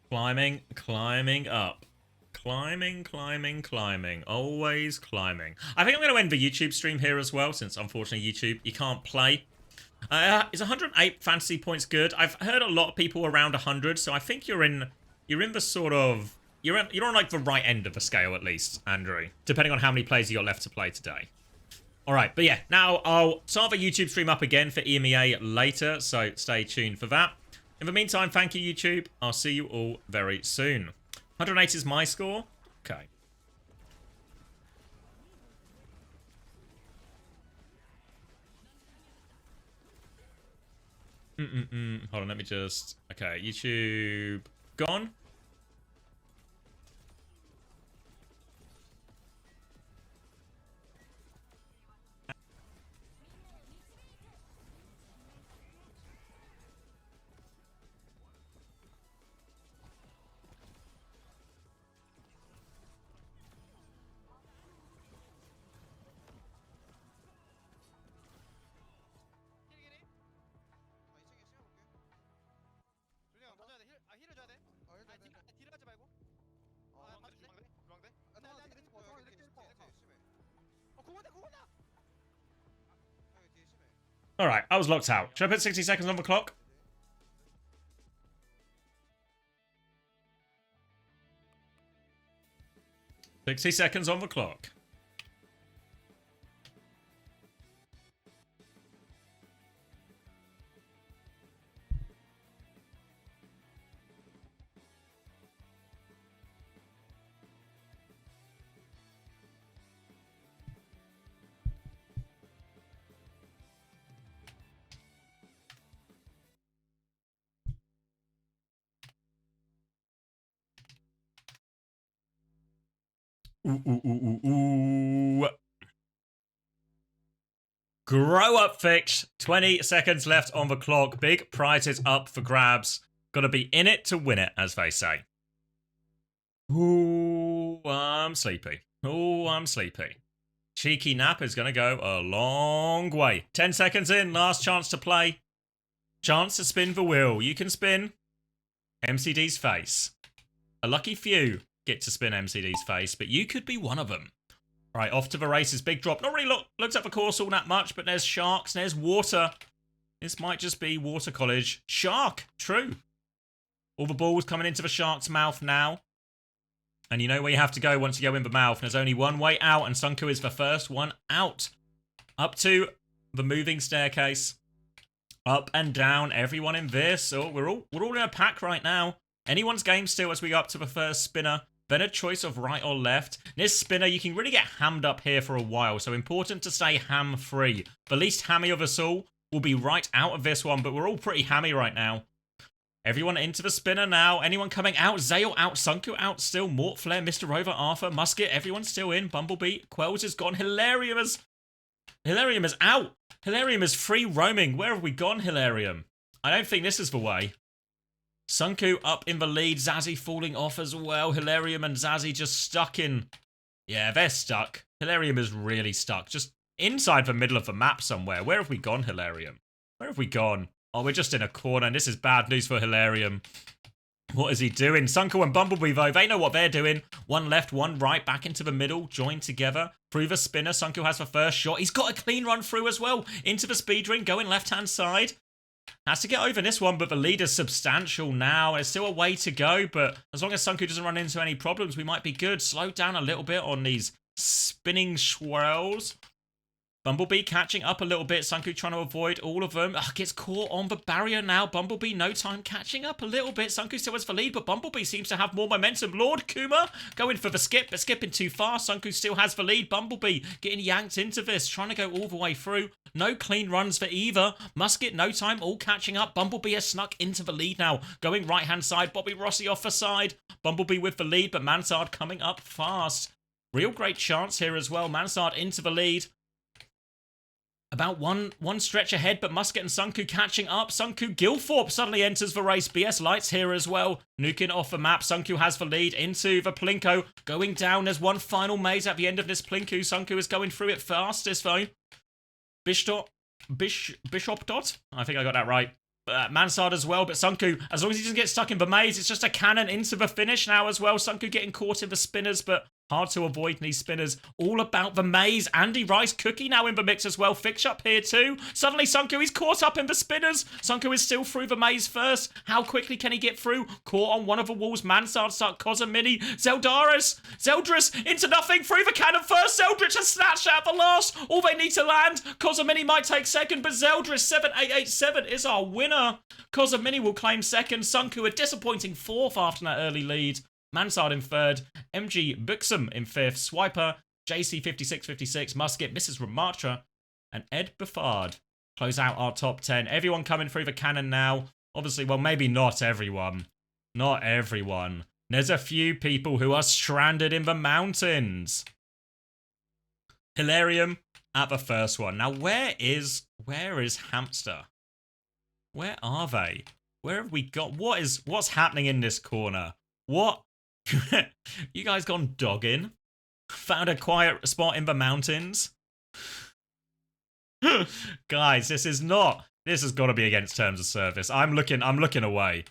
Climbing, climbing up. Climbing, climbing, climbing. Always climbing. I think I'm going to end the YouTube stream here as well, since unfortunately YouTube, you can't play. Is 108 fantasy points good? I've heard a lot of people around 100, so I think you're in the sort of... You're on like the right end of the scale at least, Andrew. Depending on how many plays you got left to play today. Alright, but yeah, now I'll start the YouTube stream up again for EMEA later, so stay tuned for that. In the meantime, thank you YouTube. I'll see you all very soon. 108 is my score? Okay. Hold on, let me just... Okay, YouTube... Gone? Alright, I was locked out. Should I put 60 seconds on the clock? "60 seconds on the clock. Ooh. Grow up, Fix. 20 seconds left on the clock. Big prizes up for grabs. Gotta be in it to win it, as they say. Ooh, I'm sleepy. Ooh, I'm sleepy. Cheeky nap is gonna go a long way. 10 seconds in, last chance to play. Chance to spin the wheel. You can spin MCD's face. A lucky few get to spin MCD's face, but you could be one of them. Right, off to the races. Big drop. Not really looked at the course all that much, but there's sharks, there's water. This might just be Water College. Shark! True. All the balls coming into the shark's mouth now. And you know where you have to go once you go in the mouth. And there's only one way out, and Sunku is the first one out. Up to the moving staircase. Up and down, everyone in this. Oh, we're all in a pack right now. Anyone's game still as we go up to the first spinner. Better choice of right or left. This spinner, you can really get hammed up here for a while, so important to stay ham-free. The least hammy of us all will be right out of this one, but we're all pretty hammy right now. Everyone into the spinner now. Anyone coming out? Zale out, Sunku out still. Mort, Flare, Mr. Rover, Arthur, Musket, everyone's still in. Bumblebee, Quells is gone. Hilarium is out. Hilarium is free roaming. Where have we gone, Hilarium? I don't think this is the way. Sunku up in the lead. Zazzy falling off as well. Hilarium and Zazzy just stuck in. Yeah, they're stuck. Hilarium is really stuck. Just inside the middle of the map somewhere. Where have we gone, Hilarium? Where have we gone? Oh, we're just in a corner, and this is bad news for Hilarium. What is he doing? Sunku and Bumblebee, though, they know what they're doing. One left, one right, back into the middle, joined together. Through the spinner, Sunku has the first shot. He's got a clean run through as well. Into the speed ring, going left-hand side. has to get over this one, but the lead is substantial now. There's still a way to go, but as long as Sunku doesn't run into any problems, we might be good. Slow down a little bit on these spinning swirls. Bumblebee catching up a little bit. Sunku trying to avoid all of them. Gets caught on the barrier now. Bumblebee, no time, catching up a little bit. Sunku still has the lead, but Bumblebee seems to have more momentum. Lord Kuma going for the skip, but skipping too far. Sunku still has the lead. Bumblebee getting yanked into this, trying to go all the way through. No clean runs for either. Musket, no time, all catching up. Bumblebee has snuck into the lead now. Going right-hand side. Bobby Rossi off the side. Bumblebee with the lead, but Mansard coming up fast. Real great chance here as well. Mansard into the lead. About one stretch ahead, but Musket and Sunku catching up. Sunku Gilthorpe suddenly enters the race. BS Lights here as well. Nuking off the map. Sunku has the lead into the Plinko. Going down. There's one final maze at the end of this Plinko. Sunku is going through it fastest though. Bishop Dot? I think I got that right. Mansard as well, but Sunku, as long as he doesn't get stuck in the maze, it's just a cannon into the finish now as well. Sunku getting caught in the spinners, but hard to avoid these spinners. All about the maze. Andy Rice Cookie now in the mix as well. Fix up here too. Suddenly Sunku is caught up in the spinners. Sunku is still through the maze first. How quickly can he get through? Caught on one of the walls. Mansard start Cosmini. Zeldris into nothing. Through the cannon first. Zeldris has snatched out the last. All they need to land. Cosmini might take second, but Zeldris 7887 is our winner. Cosmini will claim second. Sunku a disappointing fourth after that early lead. Mansard in third, MG Buxom in fifth, Swiper, JC 5656, Musket, Mrs. Ramatra, and Ed Buffard close out our top 10. Everyone coming through the cannon now. Obviously, well, maybe not everyone. Not everyone. There's a few people who are stranded in the mountains. Hilarium at the first one. Now, where is Hamster? Where are they? Where have we got? What's happening in this corner? What? You guys gone dogging? Found a quiet spot in the mountains? Guys, this has got to be against terms of service. I'm looking away.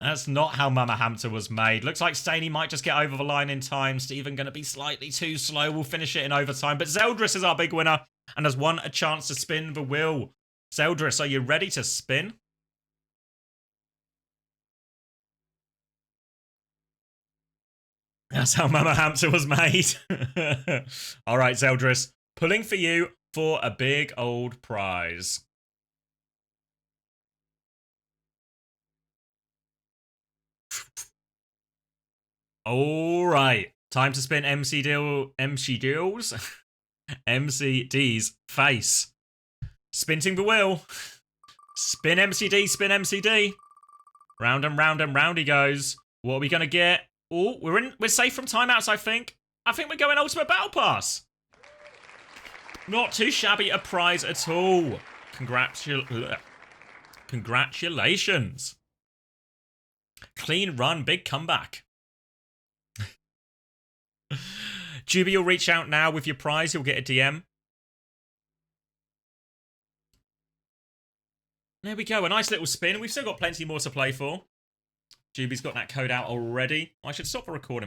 That's not how Mama Hamster was made. Looks like Staney might just get over the line in time. Steven going to be slightly too slow. We'll finish it in overtime. But Zeldris is our big winner and has won a chance to spin the wheel. Zeldris, are you ready to spin? That's how Mama Hamster was made. All right, Zeldris, pulling for you for a big old prize. All right, time to spin MCD's face. Spinning the wheel. Spin MCD. Round and round and round he goes. What are we gonna get? Oh, we're safe from timeouts, I think. I think we're going Ultimate Battle Pass. Not too shabby a prize at all. Congratulations. Clean run, big comeback. Juby will reach out now with your prize. You'll get a DM. There we go, a nice little spin. We've still got plenty more to play for. Juby's got that code out already. I should stop the recording.